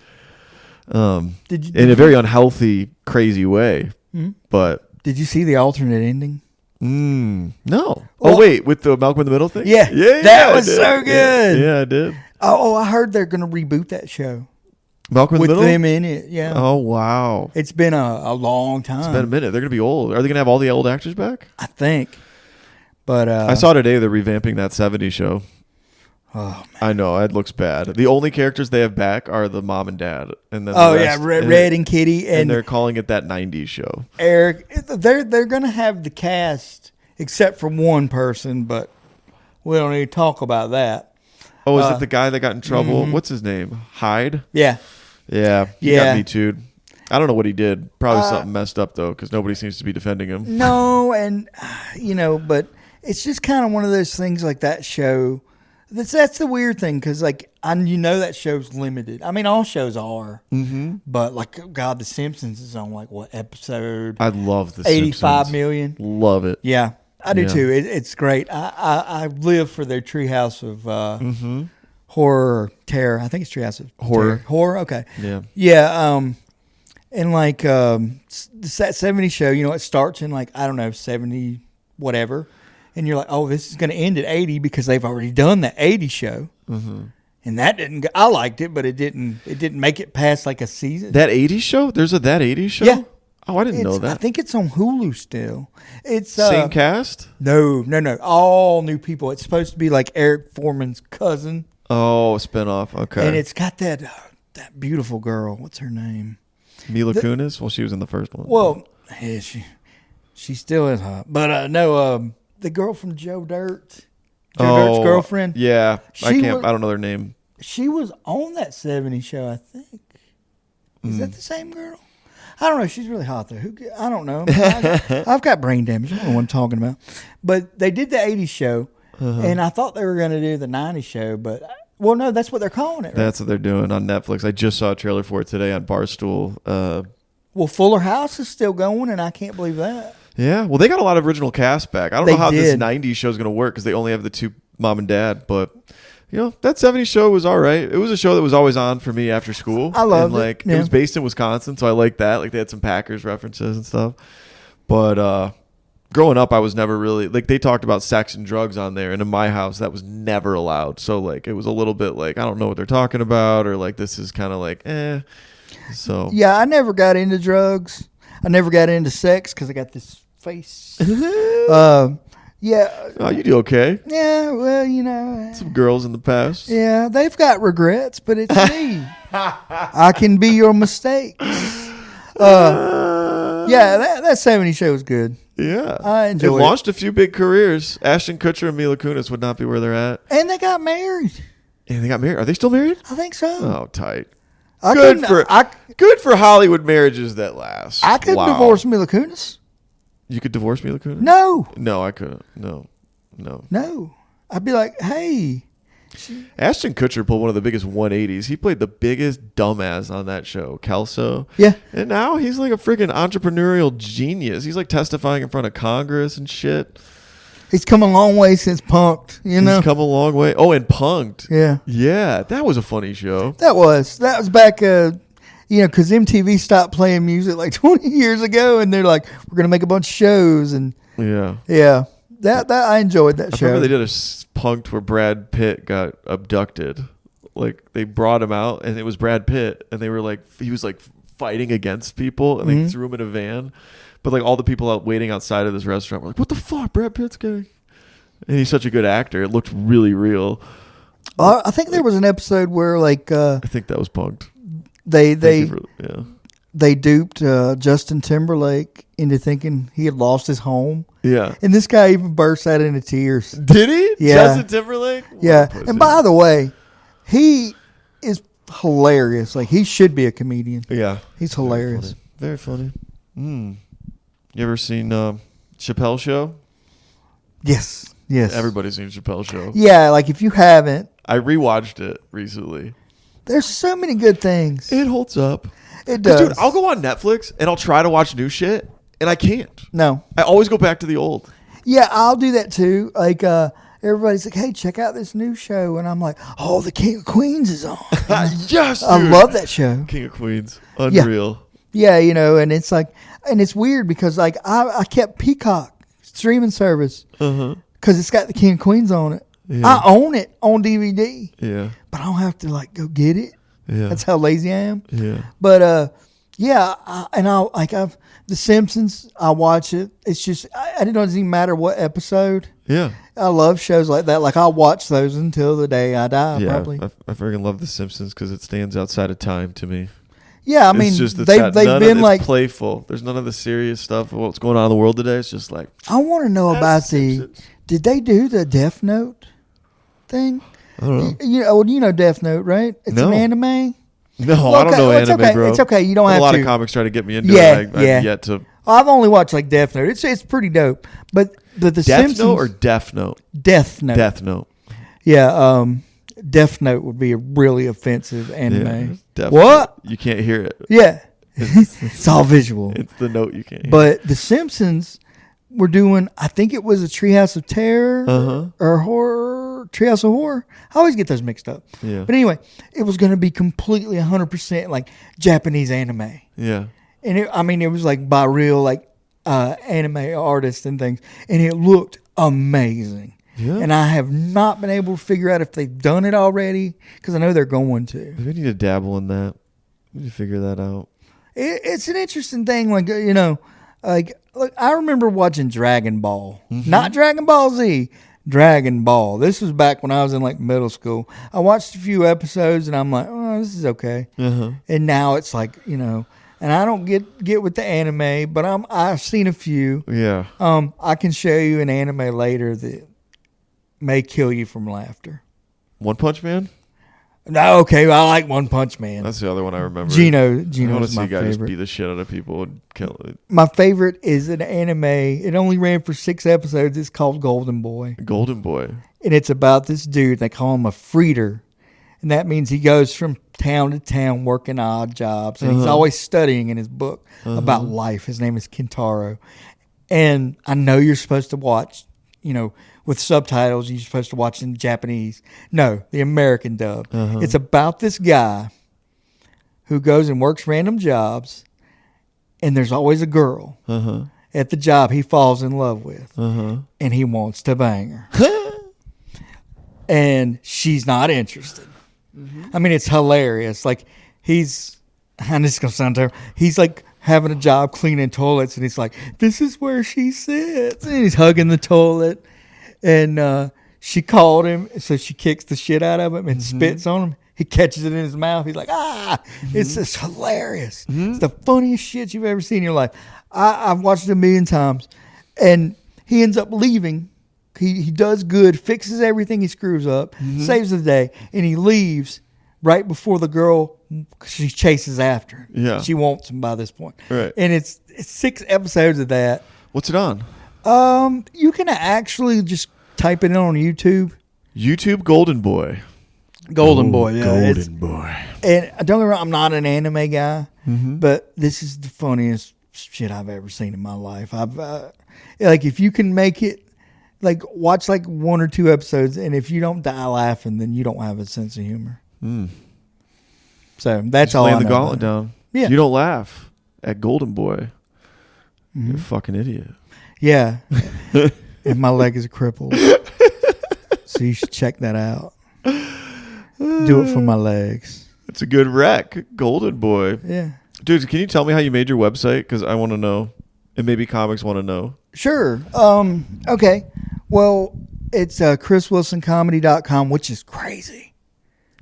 a very unhealthy, crazy way. Mm-hmm. But did you see the alternate ending? No. Wait, with the Malcolm in the Middle thing? Yeah. That was so good. Yeah, I did. Oh, I heard they're going to reboot that show. Malcolm in the Middle? With them in it, yeah. Oh, wow. It's been a long time. It's been a minute. They're going to be old. Are they going to have all the old actors back? I think. But I saw today they're revamping that 70s show. Oh, man. I know. It looks bad. The only characters they have back are the mom and dad. And then Red and Kitty. And they're calling it that 90s show. Eric, they're going to have the cast, except for one person, but we don't need to talk about that. Oh, is it the guy that got in trouble? Mm-hmm. What's his name? Hyde? Yeah. Yeah. He got me too. I don't know what he did. Probably something messed up, though, because nobody seems to be defending him. No, and, but it's just kind of one of those things like that show. That's the weird thing, because, that show's limited. I mean, all shows are. Mm-hmm. But, The Simpsons is on, what, episode? I love The 85 Simpsons. million. Love it. Yeah. I do too. It's great. I live for their treehouse of horror or terror. I think it's treehouse of horror. Terror. Horror. Okay. Yeah. Yeah. And like that 70s show, you know, it starts in like, I don't know, 70 whatever. And you're like, oh, this is going to end at 80 because they've already done that 80 show. Mm-hmm. And that didn't, I liked it, but it didn't make it past like a season. That 80s show? There's a That 80s show? Yeah. Oh, I didn't know I that. think it's on Hulu still. It's Same cast? No. All new people. It's supposed to be like Eric Foreman's cousin. Oh, spinoff. Okay. And it's got that beautiful girl. What's her name? Mila Kunis? Well, she was in the first one. Well, yeah, she still is hot. But no, the girl from Joe Dirt. Dirt's girlfriend. Yeah. I was, don't know their name. She was on that 70s show, I think. Is that the same girl? I don't know. She's really hot though. I don't know. I've got brain damage. I don't know what I'm talking about. But they did the 80s show, and I thought they were going to do the 90s show, but well, no, that's what they're calling it. Right? That's what they're doing on Netflix. I just saw a trailer for it today on Barstool. Well, Fuller House is still going, and I can't believe that. Yeah. Well, they got a lot of original cast back. I don't know how this did. 90s show is going to work because they only have the two mom and dad, but. You know, that 70s show was all right. It was a show that was always on for me after school. I loved it. Like, yeah. It was based in Wisconsin, so I liked that. Like, they had some Packers references and stuff. But growing up, I was never really... Like, they talked about sex and drugs on there, and in my house, that was never allowed. So, like, it was a little bit like, I don't know what they're talking about, or, like, this is kind of like, eh. So... Yeah, I never got into drugs. I never got into sex because I got this face. Yeah. Oh, you do okay. Yeah, well, you know. Some girls in the past. Yeah, they've got regrets, but it's me. I can be your mistakes. Yeah, that 70s show was good. Yeah. I enjoyed it. It launched a few big careers. Ashton Kutcher and Mila Kunis would not be where they're at. And they got married. And they got married. Are they still married? I think so. Oh, tight. Good for Hollywood marriages that last. I could divorce Mila Kunis. You could divorce Mila Kunis? No, I couldn't. No. I'd be like, hey. Ashton Kutcher pulled one of the biggest 180s. He played the biggest dumbass on that show, Kelso. Yeah. And now he's like a freaking entrepreneurial genius. He's like testifying in front of Congress and shit. He's come a long way since Punked, you know? He's come a long way. Oh, and Punked. Yeah. Yeah, that was a funny show. That was back, because MTV stopped playing music like 20 years ago, and they're like, we're going to make a bunch of shows. And yeah. That I enjoyed that show. I remember they did a Punked where Brad Pitt got abducted. Like, they brought him out, and it was Brad Pitt, and they were like, he was like fighting against people, and they threw him in a van. But like all the people out waiting outside of this restaurant were like, what the fuck, Brad Pitt's getting? And he's such a good actor. It looked really real. I think there was an episode where like I think that was Punked. They duped Justin Timberlake into thinking he had lost his home. Yeah. And this guy even burst out into tears. Did he? Yeah. Justin Timberlake? Yeah. And by the way, he is hilarious. Like, he should be a comedian. Yeah. He's hilarious. Very funny. You ever seen Chappelle Show? Yes. Everybody's seen Chappelle Show. Yeah, like if you haven't. I rewatched it recently. There's so many good things. It holds up. It does. Dude, I'll go on Netflix and I'll try to watch new shit, and I can't. No. I always go back to the old. Yeah, I'll do that too. Like, everybody's like, hey, check out this new show. And I'm like, oh, The King of Queens is on. Yes, dude. I love that show. King of Queens. Unreal. Yeah, and it's like, and it's weird because like I kept Peacock streaming service because it's got The King of Queens on it. Yeah. I own it on DVD. Yeah. But I don't have to like go get it. Yeah. That's how lazy I am. Yeah. But The Simpsons, I watch it. It's just it doesn't even matter what episode. Yeah. I love shows like that. Like, I'll watch those until the day I die, probably. I freaking love The Simpsons because it stands outside of time to me. Yeah, I mean, they've been like playful. There's none of the serious stuff of what's going on in the world today. It's just like, I want to know about did they do the Death Note thing? I don't know. You know Death Note, right? It's an anime. No, I don't know anime, okay. bro. It's okay. You don't have to. A lot of comics try to get me into it. I've yet to. I've only watched like Death Note. It's pretty dope. But the Simpsons. Death Note or Death Note? Death Note. Death Note. Yeah. Death Note would be a really offensive anime. Yeah, what? You can't hear it. Yeah. It's all visual. It's the note you can't hear. But the Simpsons were doing, I think it was a Treehouse of Terror or horror, Treehouse of Horror. I always get those mixed up. Yeah. But anyway, it was going to be completely 100% like Japanese anime. Yeah. And it was like by real like anime artists and things, and it looked amazing. Yeah. And I have not been able to figure out if they've done it already, because I know they're going to. We need to dabble in that. We need to figure that out. It's an interesting thing, like look, I remember watching Dragon Ball, not Dragon Ball Z, Dragon Ball. This was back when I was in like middle school. I watched a few episodes and I'm like, oh, this is okay. And now it's like, and I don't get with the anime, but I've seen a few. Yeah. I can show you an anime later that may kill you from laughter. One Punch Man? No, okay, I like One Punch Man. That's the other one I remember. Gino's I want to see my a guy just favorite. beat the shit out of people and kill it. My favorite is an anime. It only ran for 6 episodes. It's called Golden Boy. Golden Boy. And it's about this dude. They call him a freeder. And that means he goes from town to town working odd jobs. And he's always studying in his book about life. His name is Kintaro. And I know you're supposed to watch, with subtitles, you're supposed to watch in Japanese. No, the American dub. It's about this guy who goes and works random jobs, and there's always a girl at the job he falls in love with, and he wants to bang her. And she's not interested. I mean, it's hilarious. Like, I'm just going to sound terrible. He's like having a job cleaning toilets, and he's like, this is where she sits. And he's hugging the toilet. And she called him, so she kicks the shit out of him and spits on him. He catches it in his mouth. He's like, It's just hilarious. It's the funniest shit you've ever seen in your life. I've watched it a million times. And he ends up leaving. He does good, fixes everything he screws up, saves the day, and he leaves right before the girl, she chases after him. Yeah. She wants him by this point. Right. And it's 6 episodes of that. What's it on? You can actually just type it in on YouTube. YouTube Golden Boy. Golden Boy, yeah. Golden Boy. And don't get me wrong, I'm not an anime guy, but this is the funniest shit I've ever seen in my life. I've like, if you can make it, like, watch like 1 or 2 episodes, and if you don't die laughing, then you don't have a sense of humor. So that's Just all I know. laying the gauntlet down. Yeah. If you don't laugh at Golden Boy, you're a fucking idiot. Yeah. And my leg is crippled. So you should check that out. Do it for my legs. It's a good rec. Golden Boy. Yeah. Dude, can you tell me how you made your website? Because I want to know. And maybe comics want to know. Sure. Okay. Well, it's chriswilsoncomedy.com, which is crazy.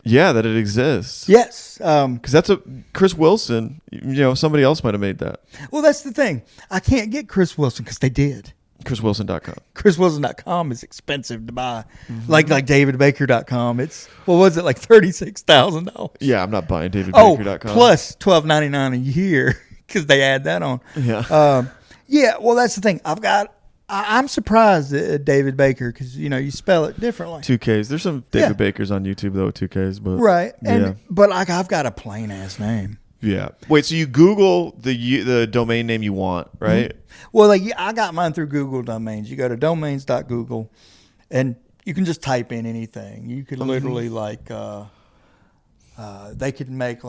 Yeah, that it exists. Yes. Because that's Chris Wilson. Somebody else might have made that. Well, that's the thing. I can't get Chris Wilson because they did. ChrisWilson.com. ChrisWilson.com is expensive to buy. Like DavidBaker.com. It's, what was it, like $36,000? Yeah, I'm not buying DavidBaker.com. Plus $12.99 a year because they add that on. Yeah. Yeah, well, that's the thing. I'm surprised at David Baker because, you spell it differently. 2Ks. There's some David Bakers on YouTube, though, 2Ks. But Right. Yeah. But I've got a plain-ass name. Yeah. Wait, so you Google the domain name you want, right? Well, I got mine through Google Domains. You go to domains.google, and you can just type in anything. You could literally, they could make,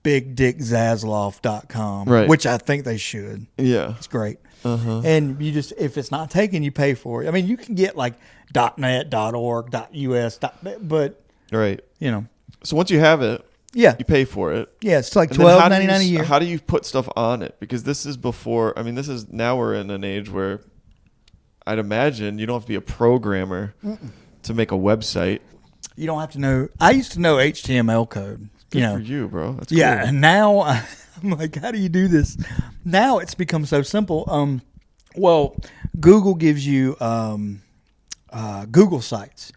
bigdickzasloff.com, right, which I think they should. Yeah. It's great. And you just, if it's not taken, you pay for it. I mean, you can get .net, .org, .us, but right. So once you have it, yeah, you pay for it. Yeah, it's like $12.99 a year. How do you put stuff on it? Because this is before. I mean, now we're in an age where I'd imagine you don't have to be a programmer to make a website. You don't have to know. I used to know HTML code. Good for you, bro. That's yeah, cool. and now I'm like, how do you do this? Now it's become so simple. Well, Google gives you Google Sites,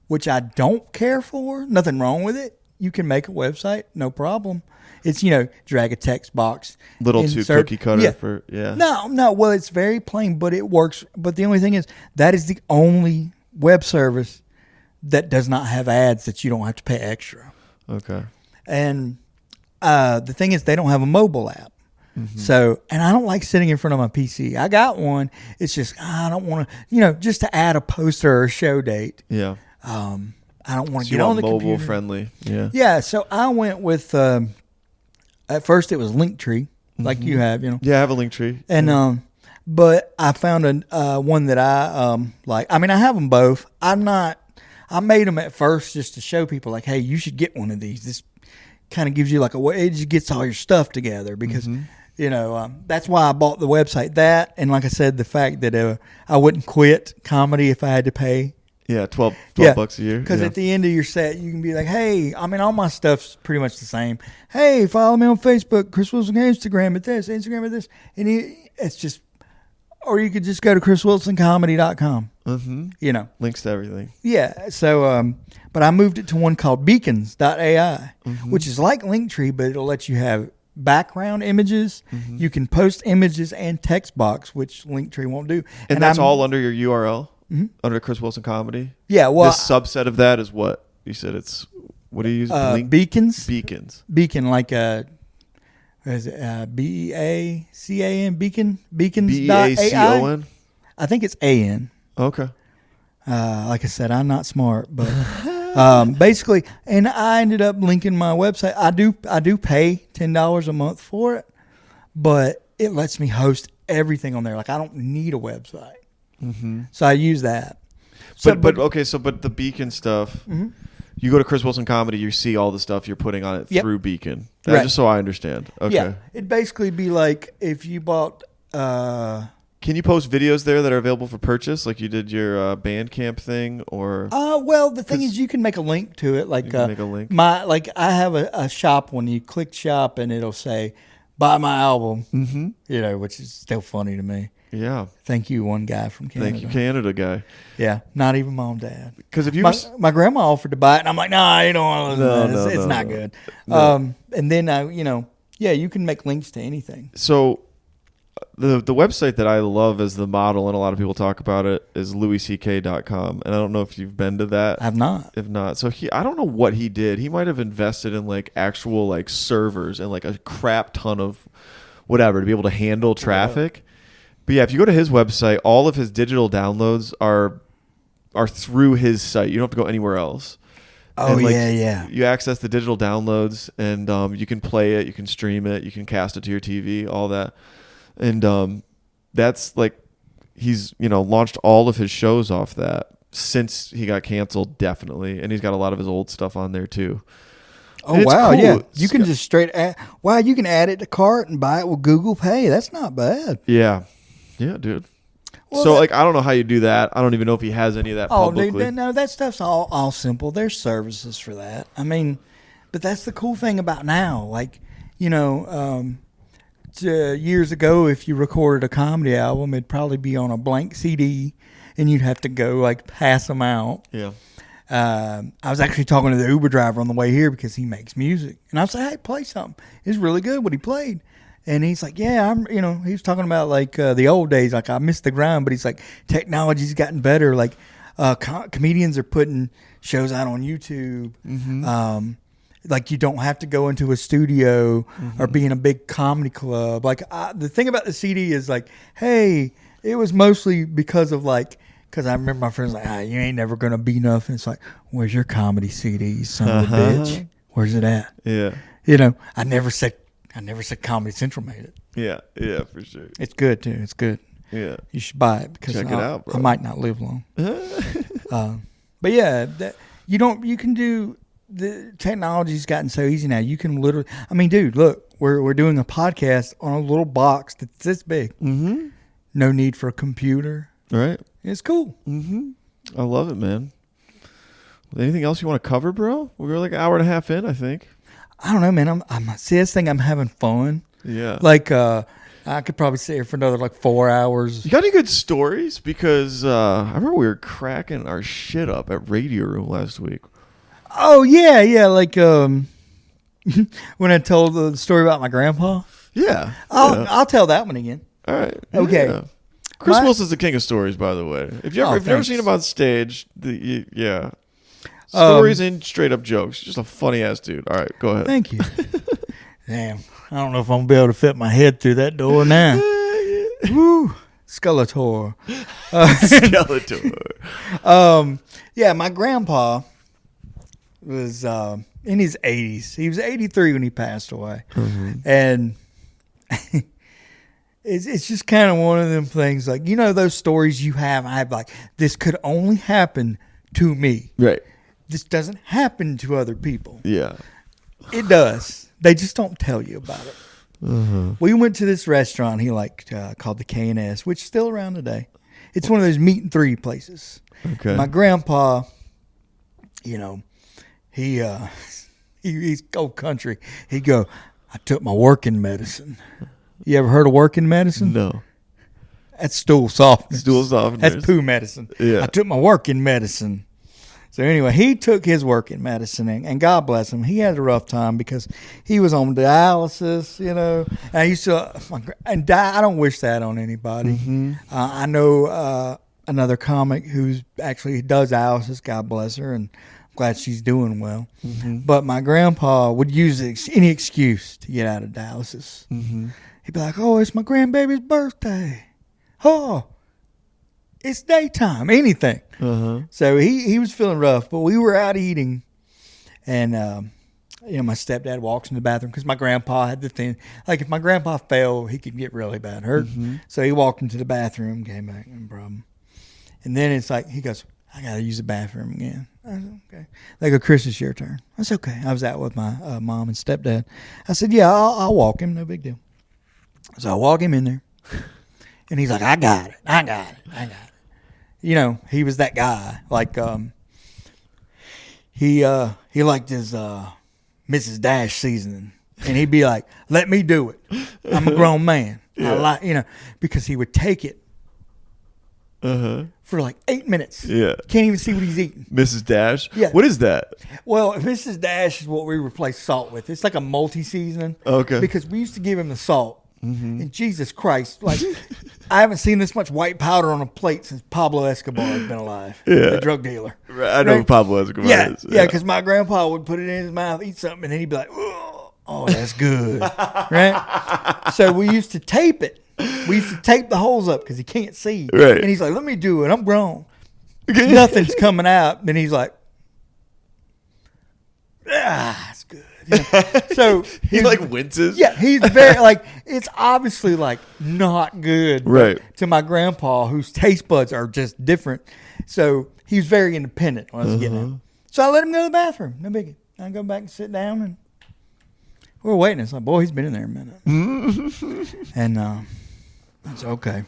which I don't care for. Nothing wrong with it. You can make a website, no problem. It's, drag a text box. Little too cookie cutter for, yeah. No. Well, it's very plain, but it works. But the only thing is, that is the only web service that does not have ads that you don't have to pay extra. Okay. And the thing is, they don't have a mobile app. So, and I don't like sitting in front of my PC. I got one. It's just, I don't want to, just to add a poster or a show date. Yeah. I don't want to get you on want the mobile computer. friendly. Yeah. Yeah. So I went with at first it was Linktree, like you have, Yeah, I have a link tree. And but I found one that I like. I mean, I have them both. I made them at first just to show people, like, hey, you should get one of these. This kind of gives you like a way. It just gets all your stuff together because that's why I bought the website. That, and like I said, the fact that I wouldn't quit comedy if I had to pay. Yeah, $12 bucks a year. Because at the end of your set, you can be like, hey, I mean, all my stuff's pretty much the same. Hey, follow me on Facebook, Chris Wilson, Instagram at this, and it's just. Or you could just go to chriswilsoncomedy.com. Mm-hmm. Links to everything. Yeah. So, but I moved it to one called beacons.ai, which is like Linktree, but it'll let you have background images. You can post images and text box, which Linktree won't do. And that's all under your URL? Under Chris Wilson Comedy? Yeah. Well, this subset of that is what? You said it's, what do you use? Beacons? Beacons. Beacon, like is it BEACAN? Beacons.ai? BEACON? I think it's AN. Okay. Like I said, I'm not smart, but basically, and I ended up linking my website. I do pay $10 a month for it, but it lets me host everything on there. Like I don't need a website, so I use that. So, but the Beacon stuff. You go to Chris Wilson Comedy, you see all the stuff you're putting on it through Beacon. Right. Just so I understand. Okay. Yeah, it'd basically be like if you bought. Can you post videos there that are available for purchase, like you did your Bandcamp thing, or? Well, the thing is, you can make a link to it. Like, you can make a link. I have a shop. When you click shop, and it'll say, "Buy my album." Which is still funny to me. Yeah. Thank you, one guy from Canada. Thank you, Canada guy. Yeah, not even mom, dad. Because if you my grandma offered to buy it, and I'm like, nah, you don't want to listen to that. It's not good. No. And then you can make links to anything. So, the website that I love as the model, and a lot of people talk about it, is louisck.com. And I don't know if you've been to that. I've not. If not, so I don't know what he did. He might have invested in like actual like servers and like a crap ton of whatever to be able to handle traffic. But yeah, if you go to his website, all of his digital downloads are through his site. You don't have to go anywhere else. Oh, and yeah. You access the digital downloads, and you can play it, you can stream it, you can cast it to your TV, all that. And that's like he's launched all of his shows off that since he got canceled, definitely. And he's got a lot of his old stuff on there too. Oh, wow. Cool. Yeah. You can just straight add. Wow, you can add it to cart and buy it with Google Pay. That's not bad. Yeah. Yeah, dude. Well, so, I don't know how you do that. I don't even know if he has any of that publicly. Dude, no, that stuff's all simple. There's services for that. I mean, but that's the cool thing about now. Like, years ago, if you recorded a comedy album, it'd probably be on a blank CD, and you'd have to go, like, pass them out. Yeah. I was actually talking to the Uber driver on the way here because he makes music. And I was like, hey, play something. It's really good what he played. And he's like, yeah, he was talking about like the old days. Like I missed the grind, but he's like, technology's gotten better. Like comedians are putting shows out on YouTube. Like you don't have to go into a studio or be in a big comedy club. Like the thing about the CD is like, hey, it was mostly because of like, because I remember my friends like, you ain't never going to be nothing. It's like, where's your comedy CD, you son of a bitch? Where's it at? Yeah. I never said Comedy Central made it. Yeah, for sure. It's good too. It's good. Yeah, you should buy it because check it out, bro. I might not live long. But yeah, you can do. The technology's gotten so easy now. You can literally. I mean, dude, look, we're doing a podcast on a little box that's this big. No need for a computer. Right. It's cool. I love it, man. Anything else you want to cover, bro? We were like an hour and a half in, I think. I don't know, man. I'm having fun. Yeah. Like, I could probably sit here for another like 4 hours. You got any good stories? Because I remember we were cracking our shit up at Radio Room last week. Oh yeah. Like when I told the story about my grandpa. Yeah. I'll tell that one again. All right. Okay. Yeah. Chris Wilson's the king of stories, by the way. If you've never seen him on stage, yeah. Stories and straight up jokes. Just a funny ass dude. All right, go ahead. Thank you. Damn. I don't know if I'm going to be able to fit my head through that door now. Woo. Skeletor. Skeletor. Yeah, my grandpa was in his 80s. He was 83 when he passed away. And it's just kind of one of them things, like, you know, those stories you have, I have, like, this could only happen to me. Right. This doesn't happen to other people. Yeah. It does. They just don't tell you about it. We went to this restaurant he liked called the K&S, which is still around today. It's one of those meat and three places. Okay. My grandpa, you know, he's old country. He'd go, I took my working medicine. You ever heard of working medicine? No. That's stool softness. Stool softness. That's poo medicine. Yeah. I took my working medicine. So anyway, he took his working medicine, and God bless him, he had a rough time because he was on dialysis, you know. And I used to, I don't wish that on anybody. I know another comic who's actually does dialysis, God bless her, and I'm glad she's doing well. But my grandpa would use any excuse to get out of dialysis. He'd be like, oh, it's my grandbaby's birthday. Oh, it's daytime, anything. So he was feeling rough, but we were out eating, and you know, my stepdad walks in the bathroom because my grandpa had the thing, like, if my grandpa fell, he could get really bad hurt. So he walked into the bathroom, came back, no problem. And then it's like, he goes, I got to use the bathroom again. I said, okay. They go, Chris, it's your turn. That's okay. I was out with my mom and stepdad. I said, yeah, I'll walk him, no big deal. So I walk him in there, and he's like, I got it. You know, he was that guy. Like, he liked his Mrs. Dash seasoning, and he'd be like, "Let me do it. I'm a grown man." I like, you know, because he would take it for like 8 minutes. Yeah, can't even see what he's eating. Mrs. Dash. Yeah. What is that? Well, Mrs. Dash is what we replace salt with. It's like a multi-seasoning. Okay. Because we used to give him the salt. And Jesus Christ, like, I haven't seen this much white powder on a plate since Pablo Escobar has been alive. Yeah. The drug dealer. Right. I know who Pablo Escobar is. Yeah, because my grandpa would put it in his mouth, eat something, and then he'd be like, oh, that's good. Right? So we used to tape it. We used to tape the holes up because he can't see. Right. And he's like, let me do it. I'm grown. Nothing's coming out. Then he's like, it's good. Yeah. So he like winces. Yeah, he's very, like, it's obviously like not good, right, to my grandpa, whose taste buds are just different. So he's very independent when I was getting out. So I let him go to the bathroom. No biggie. I go back and sit down, and we're waiting. It's like, boy, he's been in there a minute. And I said, okay.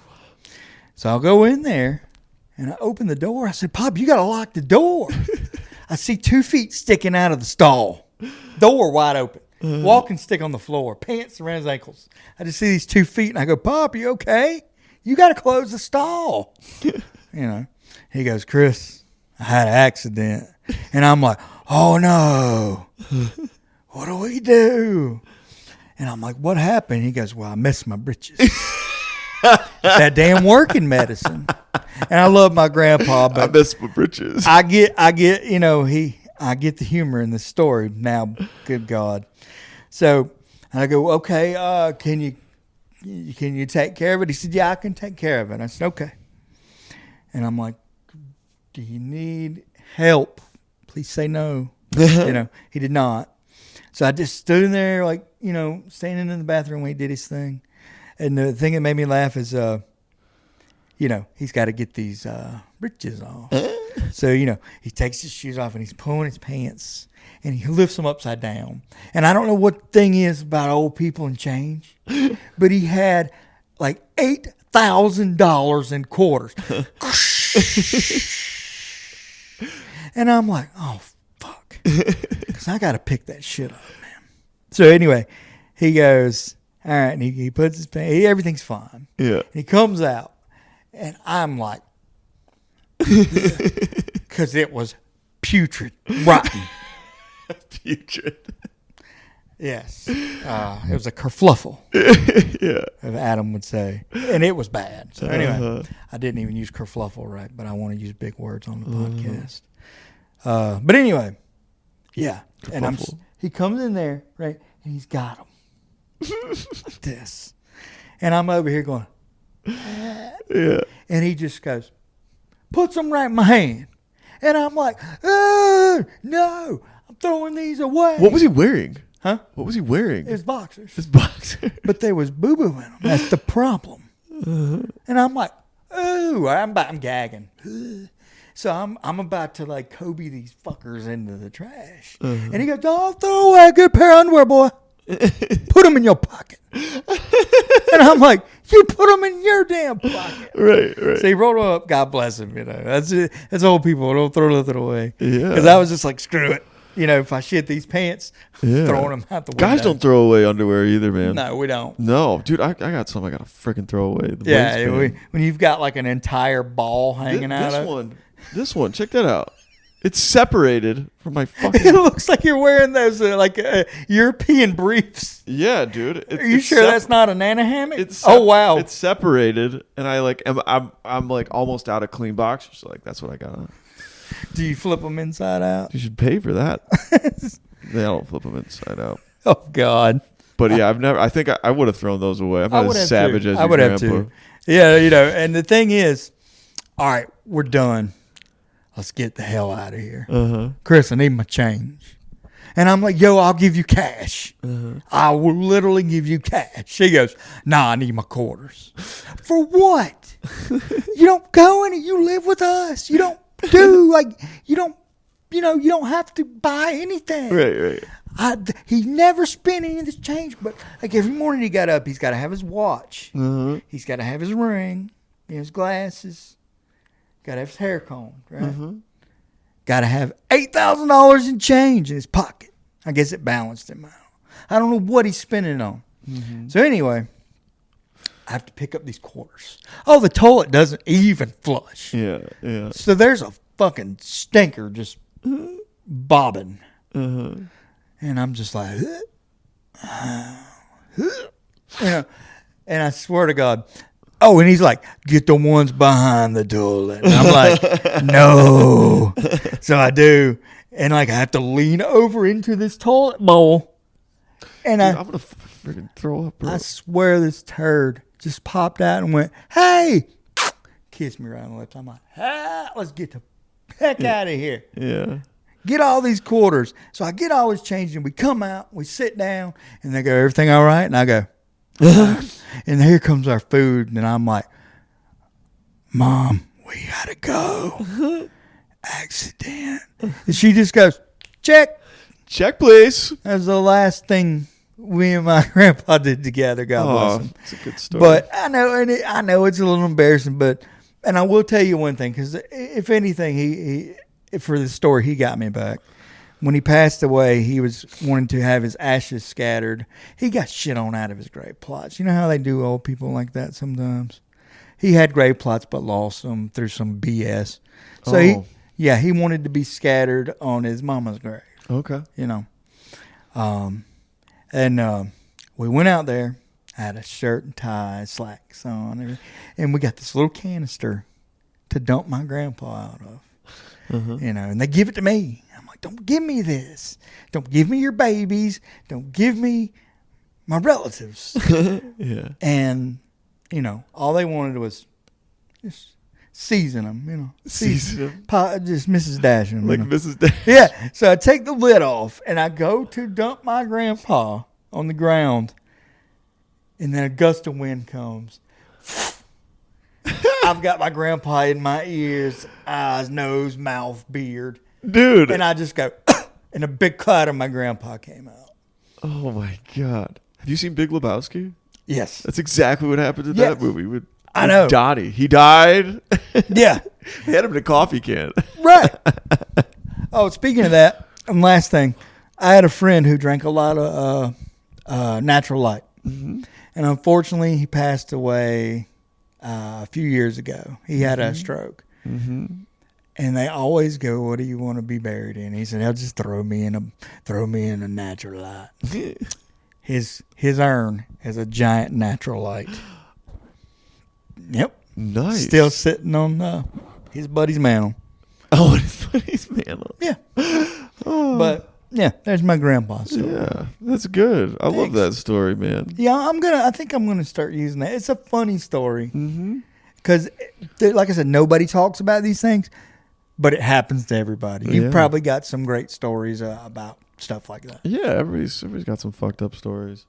So I'll go in there, and I open the door. I said, Pop, you got to lock the door. I see 2 feet sticking out of the stall. Door wide open. Walking stick on the floor. Pants around his ankles. I just see these 2 feet, and I go, Pop, you okay? You got to close the stall. You know. He goes, Chris, I had an accident. And I'm like, oh, no. What do we do? And I'm like, what happened? He goes, well, I missed my britches. That damn working medicine. And I love my grandpa, but I missed my britches. I get, you know, I get the humor in the story now. Good God. So I go, okay, can you take care of it? He said, yeah, I can take care of it. I said, okay. And I'm like, do you need help? Please say no. You know, he did not. So I just stood in there, like, you know, standing in the bathroom when he did his thing. And the thing that made me laugh is, you know, he's got to get these britches off. So, you know, he takes his shoes off and he's pulling his pants and he lifts them upside down. And I don't know what the thing is about old people and change, but he had like $8,000 in quarters. And I'm like, oh, fuck. Because I got to pick that shit up, man. So anyway, he goes, all right, and he puts his pants, everything's fine. Yeah. And he comes out, and I'm like, because it was putrid, rotten. Putrid. Yes. It was a kerfluffle. Yeah. As Adam would say. And it was bad. So anyway, I didn't even use kerfluffle right, but I want to use big words on the podcast. But anyway, yeah. Kerfuffle. And he comes in there, right, and he's got them. Like this. And I'm over here going, yeah. And he just goes, puts them right in my hand. And I'm like, oh, no, I'm throwing these away. What was he wearing? Huh? What was he wearing? His boxers. His boxer. But there was boo-boo in them. That's the problem. And I'm like, ooh, I'm gagging. So I'm about to like Kobe these fuckers into the trash. And he goes, don't throw away a good pair of underwear, boy. Put them in your pocket. And I'm like, you put them in your damn pocket. Right. So he rolled them up. God bless him. You know, that's old people. Don't throw nothing away. Yeah. Because I was just like, screw it. You know, if I shit these pants, throwing them out the window. Guys don't throw away underwear either, man. No, we don't. No, dude, I got some I got to freaking throw away. When you've got like an entire ball hanging out of This one, check that out. It's separated from my fucking... It looks like you're wearing those European briefs. Yeah, dude. Are you sure that's not a nana hammock? Oh, wow. It's separated, and I'm like almost out of clean boxers. So like that's what I got on. Do you flip them inside out? You should pay for that. They don't flip them inside out. Oh God. But yeah, I think I would have thrown those away. I'm not as savage as your grandpa. Have too. Yeah, you know. And the thing is, all right, we're done. Let's get the hell out of here. Chris, I need my change. And I'm like, yo, I'll give you cash. I will literally give you cash. She goes, nah, I need my quarters. For what? You don't go in it. You live with us. You don't you don't have to buy anything. Right. He never spent any of this change, but like every morning he got up, he's got to have his watch. He's got to have his ring, his glasses. Got to have his hair combed, right? Got to have $8,000 in change in his pocket. I guess it balanced him out. I don't know what he's spending on. So anyway, I have to pick up these quarters. Oh, the toilet doesn't even flush. Yeah. So there's a fucking stinker just bobbing. And I'm just like, and I swear to God, oh, and he's like, get the ones behind the toilet. And I'm like, no. So I do. And like I have to lean over into this toilet bowl. And dude, I'm going to freaking throw up, bro. I swear this turd just popped out and went, hey, kissed me right on the lips. I'm like, let's get the heck out of here. Yeah. Get all these quarters. So I get all this change and we come out, we sit down, and they go, everything all right? And I go, and here comes our food, and I'm like, Mom, we gotta go. Accident. And she just goes, check, please. That was the last thing we and my grandpa did together. God bless him. It's a good story. But I know it's a little embarrassing, and I will tell you one thing, because if anything, he for the story, he got me back. When he passed away, he was wanting to have his ashes scattered. He got shit on out of his grave plots. You know how they do old people like that sometimes? He had grave plots but lost them through some BS. So he wanted to be scattered on his mama's grave. Okay. You know. And we went out there. I had a shirt and tie, slacks on. And we got this little canister to dump my grandpa out of. You know, and they give it to me. I'm like, don't give me this. Don't give me your babies. Don't give me my relatives. Yeah. And, you know, all they wanted was just season them, you know. Season them. Just Mrs. Dashing. Like Mrs. Dashing. Yeah. So I take the lid off and I go to dump my grandpa on the ground. And then a gust of wind comes. I've got my grandpa in my ears, eyes, nose, mouth, beard. Dude. And I just go, and a big cloud of my grandpa came out. Oh, my God. Have you seen Big Lebowski? Yes. That's exactly what happened in that movie with I know. Donnie. He died. Yeah. They had him in a coffee can. Right. Oh, speaking of that, and last thing, I had a friend who drank a lot of Natural Light. And unfortunately, he passed away a few years ago. He had a stroke. And they always go, what do you want to be buried in? He said, "They'll just throw me in a Natural Light." His urn has a giant Natural Light. Yep. Nice. Still sitting on his buddy's mantle. Oh, his buddy's mantle. Yeah. But yeah, there's my grandpa. So. Yeah, that's good. I love that story, man. Yeah, I think I'm gonna start using that. It's a funny story. Because, like I said, nobody talks about these things. but it happens to everybody. You've Yeah. probably got some great stories about stuff like that. Yeah, everybody's got some fucked up stories.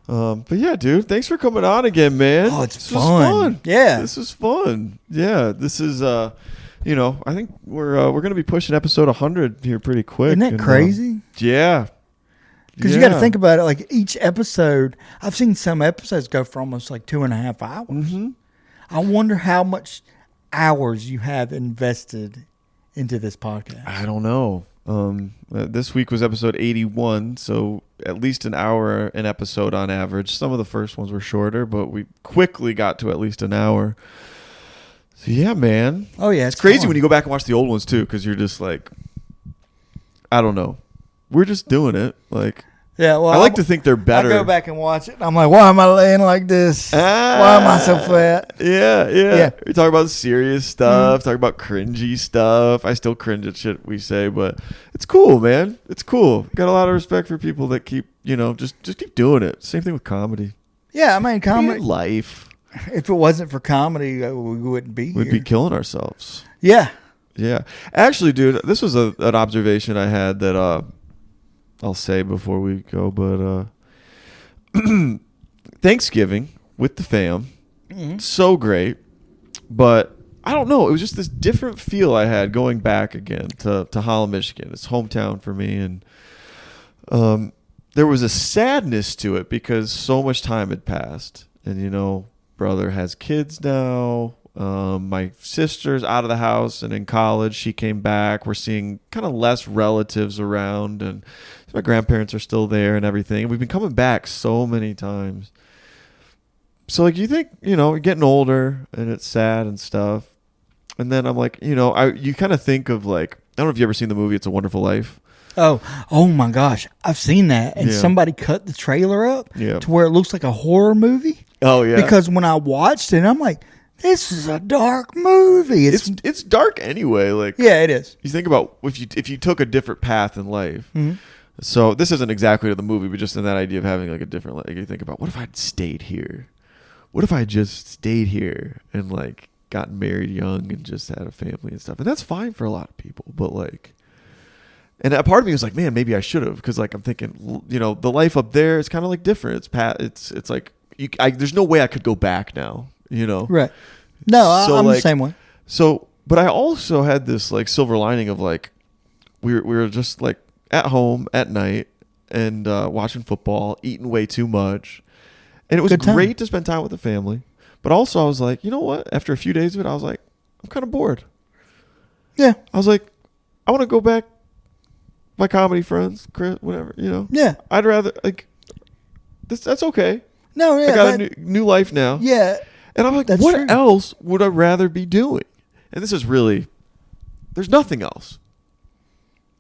But yeah, dude, thanks for coming on again, man. Oh, it's this was fun. Yeah. This is fun. Yeah, this is I think we're gonna be pushing episode 100 here pretty quick. Isn't that crazy? Yeah. Because you got to think about it. Like each episode, I've seen some episodes go for almost like 2.5 hours. Mm-hmm. I wonder how much hours you have invested into this podcast. I don't know. This week was episode 81, so at least an hour an episode on average. Some of the first ones were shorter, but we quickly got to at least an hour. So yeah, man. Oh yeah, it's crazy when you go back and watch the old ones too, because you're just like, I don't know. We're just doing it. Like, yeah, well, I like to think they're better. I go back and watch it. And I'm like, why am I laying like this? Why am I so fat? Yeah. We talk about serious stuff, talk about cringy stuff. I still cringe at shit we say, but it's cool, man. It's cool. Got a lot of respect for people that keep, just keep doing it. Same thing with comedy. Yeah, I mean, comedy. Life. If it wasn't for comedy, we wouldn't be here. We'd be killing ourselves. Yeah. Yeah. Actually, dude, this was an observation I had that I'll say before we go, but Thanksgiving with the fam, so great, but I don't know, it was just this different feel I had going back again to Holland, Michigan. It's hometown for me, and there was a sadness to it because so much time had passed, and brother has kids now. My sister's out of the house and in college. She came back. We're seeing kind of less relatives around, and my grandparents are still there and everything. We've been coming back so many times. So like you think, you're getting older and it's sad and stuff. And then I'm like, you kind of think of like, I don't know if you ever seen the movie It's a Wonderful Life. Oh my gosh. I've seen that. And somebody cut the trailer up to where it looks like a horror movie. Oh yeah. Because when I watched it, I'm like, this is a dark movie. It's dark anyway. Like, yeah, it is. You think about if you took a different path in life. Mm-hmm. So this isn't exactly the movie, but just in that idea of having like a different, like you think about, what if I'd stayed here? What if I just stayed here and like got married young and just had a family and stuff? And that's fine for a lot of people, but like, and a part of me was like, man, maybe I should have, because like I'm thinking, the life up there is kind of like different. It's like there's no way I could go back now. Right. No, I'm the same way. So, but I also had this like silver lining of like, we were just like at home at night and watching football, eating way too much. And it was great to spend time with the family. But also I was like, you know what? After a few days of it, I was like, I'm kind of bored. Yeah. I was like, I want to go back. My comedy friends, Chris, whatever, Yeah. I'd rather like this. That's okay. No, yeah. I got a new life now. Yeah. And I'm like, That's what true. else would I rather be doing? And this is really, there's nothing else.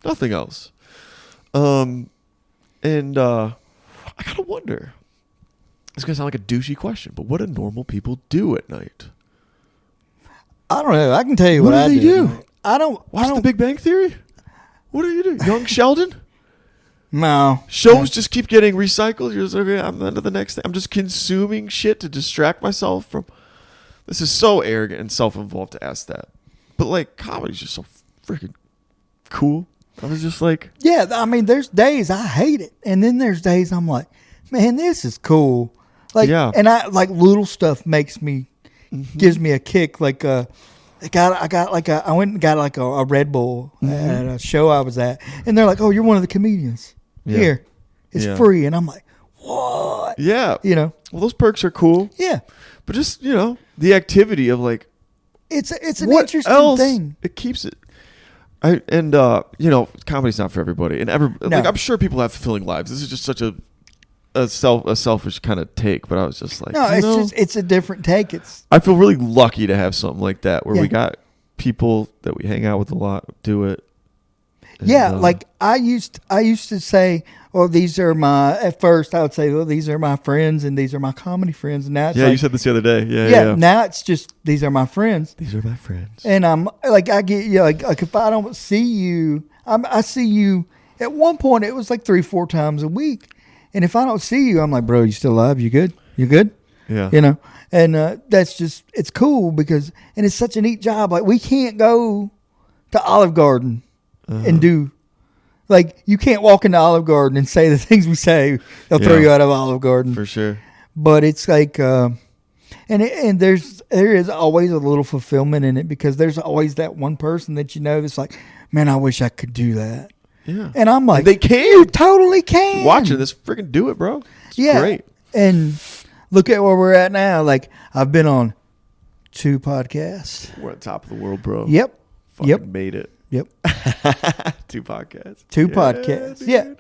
Nothing else. And I kind of wonder, it's going to sound like a douchey question, but what do normal people do at night? I don't know. I can tell you what I do. They do? I don't. Watch The Big Bang Theory? What do you do? Young Sheldon? No. Shows just keep getting recycled. You're just, okay, I'm on to the next thing. I'm just consuming shit to distract myself from. This is so arrogant and self-involved to ask that. But like, comedy's just so freaking cool. I was just like, yeah, I mean, there's days I hate it. And then there's days I'm like, man, this is cool. Like, yeah. And I like little stuff gives me a kick. Like, I went and got like a Red Bull at a show I was at. And they're like, oh, you're one of the comedians. Yeah. Here, it's free. And I'm like, what? Yeah. Well, those perks are cool. Yeah. But just, the activity of like, it's an interesting thing. It keeps it. Comedy's not for everybody. And like, I'm sure people have fulfilling lives. This is just such a selfish kind of take, but I was just like, no, it's a different take. I feel really lucky to have something like that where we got people that we hang out with a lot do it. And, like I used to say, well, these are at first I would say, well, these are my friends and these are my comedy friends. And now it's you said this the other day. Yeah. Now it's just, these are my friends. These are my friends. And I'm like, I get like if I don't see you, I see you at one point, it was like 3-4 times a week. And if I don't see you, I'm like, bro, you still alive? You good? You good? Yeah. And that's just, it's cool because, and it's such a neat job. Like we can't go to Olive Garden and do. Like, you can't walk into Olive Garden and say the things we say. They'll throw you out of Olive Garden. For sure. But it's like, there is always a little fulfillment in it because there's always that one person that you know that's like, man, I wish I could do that. Yeah. And I'm like, they can. You totally can. Watching this, freaking do it, bro. It's great. And look at where we're at now. Like, I've been on 2 podcasts. We're at the top of the world, bro. Yep. Fucking made it. Yep. 2 podcasts. 2 podcasts. Dude.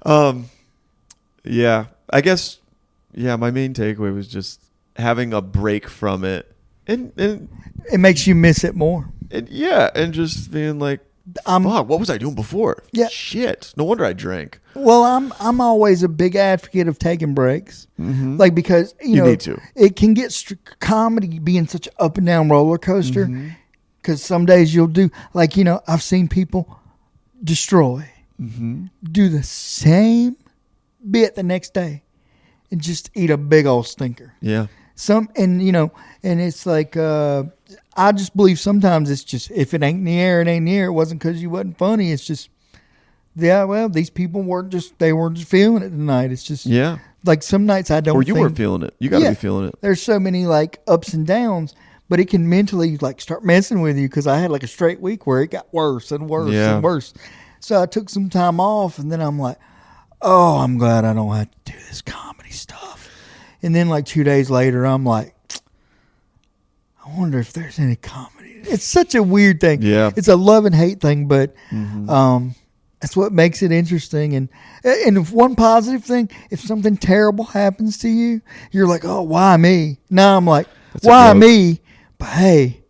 Yeah. Yeah. I guess. Yeah. My main takeaway was just having a break from it, and it makes you miss it more. And just being like, fuck, what was I doing before? Yeah. Shit. No wonder I drank. Well, I'm always a big advocate of taking breaks, like because you know need to. It can get comedy being such an up and down roller coaster. Because some days you'll do, like, you know, I've seen people destroy, do the same bit the next day, and just eat a big old stinker. Yeah. And it's like, I just believe sometimes it's just, if it ain't in the air, it ain't in the air. It wasn't because you wasn't funny. It's just, well, these people weren't just feeling it tonight. It's just, like some nights I don't. Or you weren't feeling it. You got to be feeling it. There's so many like ups and downs. But it can mentally like start messing with you because I had like a straight week where it got worse and worse and worse. So I took some time off and then I'm like, oh, I'm glad I don't have to do this comedy stuff. And then like 2 days later, I'm like, I wonder if there's any comedy. It's such a weird thing. Yeah. It's a love and hate thing, but that's what makes it interesting. And if one positive thing, if something terrible happens to you, you're like, oh, why me? Now I'm like, why me? But hey,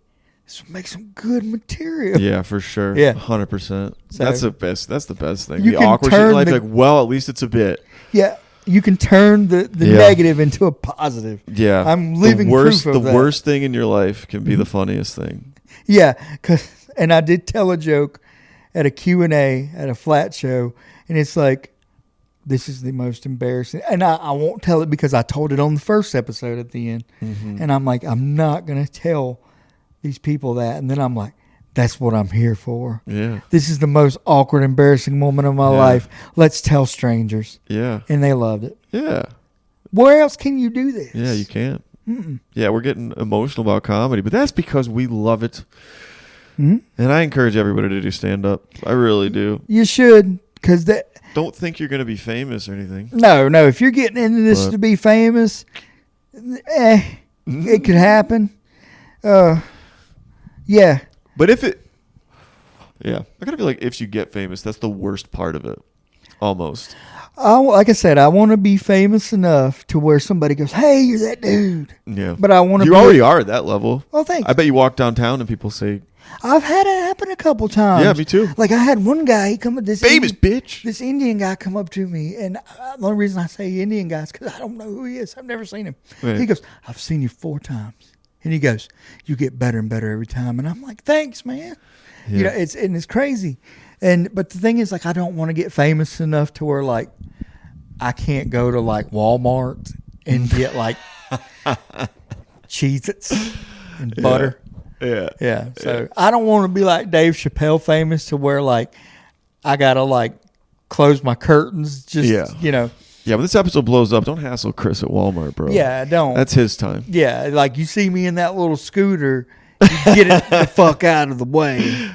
this will make some good material. Yeah, for sure. Yeah. 100%. So, that's the best. That's the best thing. You The can awkward shit in turn life, like, well, at least it's a bit. Yeah. You can turn the negative into a positive. Yeah. I'm living proof of the that. worst thing in your life can be the funniest thing. Yeah. And I did tell a joke at a Q&A at a flat show, and it's like, this is the most embarrassing. And I won't tell it because I told it on the first episode at the end. And I'm like, I'm not going to tell these people that. And then I'm like, that's what I'm here for. Yeah. This is the most awkward, embarrassing moment of my life. Let's tell strangers. Yeah. And they loved it. Yeah. Where else can you do this? Yeah, you can't. Yeah, we're getting emotional about comedy, but that's because we love it. And I encourage everybody to do stand-up. I really do. You should, because that... Don't think you're going to be famous or anything. No. If you're getting into this to be famous, it could happen. Yeah. But if it... Yeah. I kind of feel like if you get famous, that's the worst part of it. Almost. Like I said, I want to be famous enough to where somebody goes, hey, you're that dude. Yeah. But I want to You already are at that level. Oh, thanks. I bet you walk downtown and people say... I've had it happen a couple times. Yeah, me too. Like I had one guy, he come up, Famous bitch. This Indian guy come up to me, and the only reason I say Indian guy is because I don't know who he is. I've never seen him. Right. He goes, I've seen you 4 times. And he goes, you get better and better every time. And I'm like, thanks, man. Yeah. You know, it's crazy. But the thing is, like, I don't want to get famous enough to where, like, I can't go to, like, Walmart and get, like, Cheez-Its and butter. Yeah. So I don't want to be like Dave Chappelle famous to where, like, I got to, like, close my curtains. Just, you know. Yeah, when this episode blows up, don't hassle Chris at Walmart, bro. Yeah, don't. That's his time. Yeah, like you see me in that little scooter, you get it the fuck out of the way.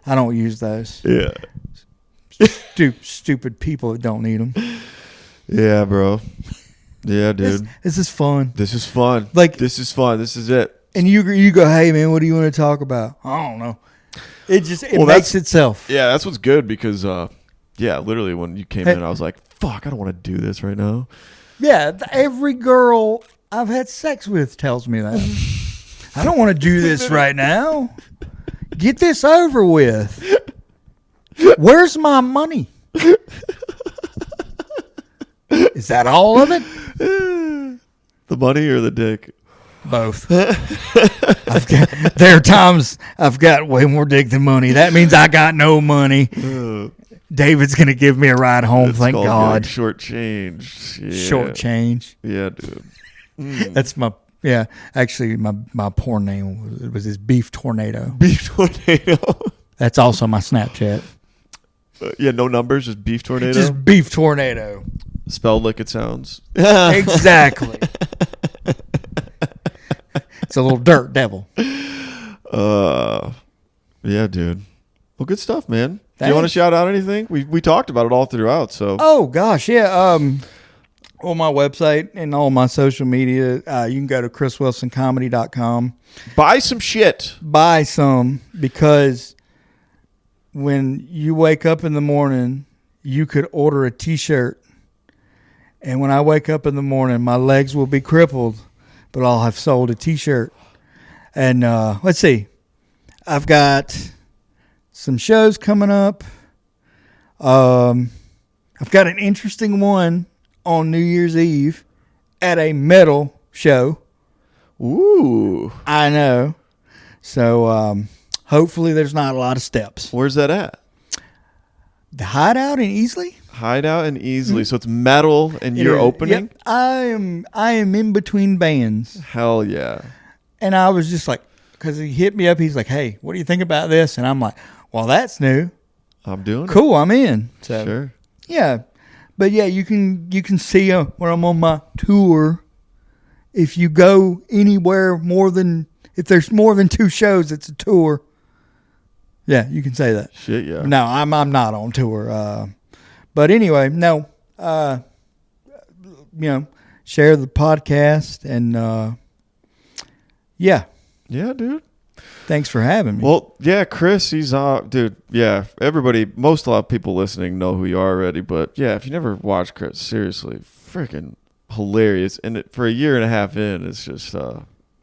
I don't use those. Yeah. Stupid people that don't need them. Yeah, bro. Yeah, dude. This is fun. This is fun. Like, this is fun. This is it. And you go, hey, man, what do you want to talk about? I don't know. It makes itself. Yeah, that's what's good because, literally when you came in, I was like, fuck, I don't want to do this right now. Yeah, every girl I've had sex with tells me that. I don't want to do this right now. Get this over with. Where's my money? Is that all of it? The money or the dick? Both. There are times I've got way more dick than money. That means I got no money. David's going to give me a ride home, thank God. Short change. Yeah. Short change. Yeah, dude. That's actually my porn name was his Beef Tornado. Beef Tornado. That's also my Snapchat. Yeah, no numbers, just beef tornado. Just beef tornado. Spelled like it sounds. Exactly. It's a little dirt devil. Yeah, dude. Well, good stuff, man. Do you Thanks. want to shout out anything? We talked about it all throughout, so. Oh gosh, yeah. On my website and all my social media, you can go to chriswilsoncomedy.com. Buy some shit. Buy some, because when you wake up in the morning, you could order a t-shirt. And when I wake up in the morning, my legs will be crippled, but I'll have sold a t-shirt. And let's see. I've got some shows coming up. I've got an interesting one on New Year's Eve at a metal show. Ooh. I know. So hopefully there's not a lot of steps. Where's that at? The Hideout in Easley? Hideout and Easily. So it's metal and you're opening? Yep. I am in between bands. Hell yeah. And I was just like, because he hit me up, he's like, hey, what do you think about this? And I'm like, well, that's new. I'm doing Cool, I'm in. So it. Sure. yeah. But yeah, you can see when I'm on my tour. If you go anywhere if there's more than 2 shows, it's a tour. Yeah, you can say that. Shit, yeah. No, I'm not on tour. But anyway, no. Share the podcast and yeah. Yeah, dude. Thanks for having me. Well, yeah, Chris, he's dude, yeah, a lot of people listening know who you are already, but yeah, if you never watched Chris, seriously, freaking hilarious. And for a year and a half in, it's just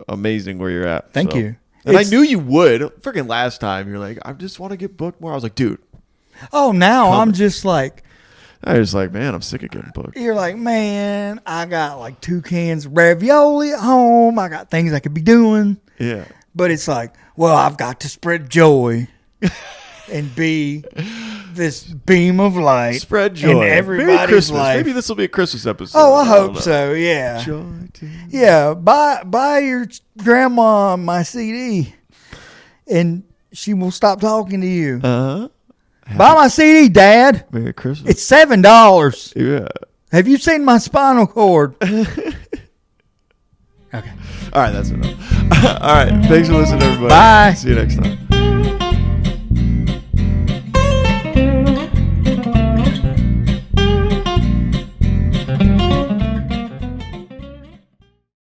amazing where you're at. Thank you. And I knew you would. Freaking last time, you're like, I just want to get booked more. I was like, dude. Oh, now I'm just like. I was like, man, I'm sick of getting booked. You're like, man, I got like 2 cans of ravioli at home. I got things I could be doing. Yeah. But it's like, well, I've got to spread joy and be this beam of light. Spread joy. In everybody's life. Maybe this will be a Christmas episode. Oh, I hope so. Yeah. Joy to Yeah. Buy your grandma my CD, and she will stop talking to you. Uh-huh. Buy my CD, Dad. Merry Christmas. It's $7. Yeah. Have you seen my spinal cord? Okay. All right, that's enough. All right. Thanks for listening, everybody. Bye. See you next time.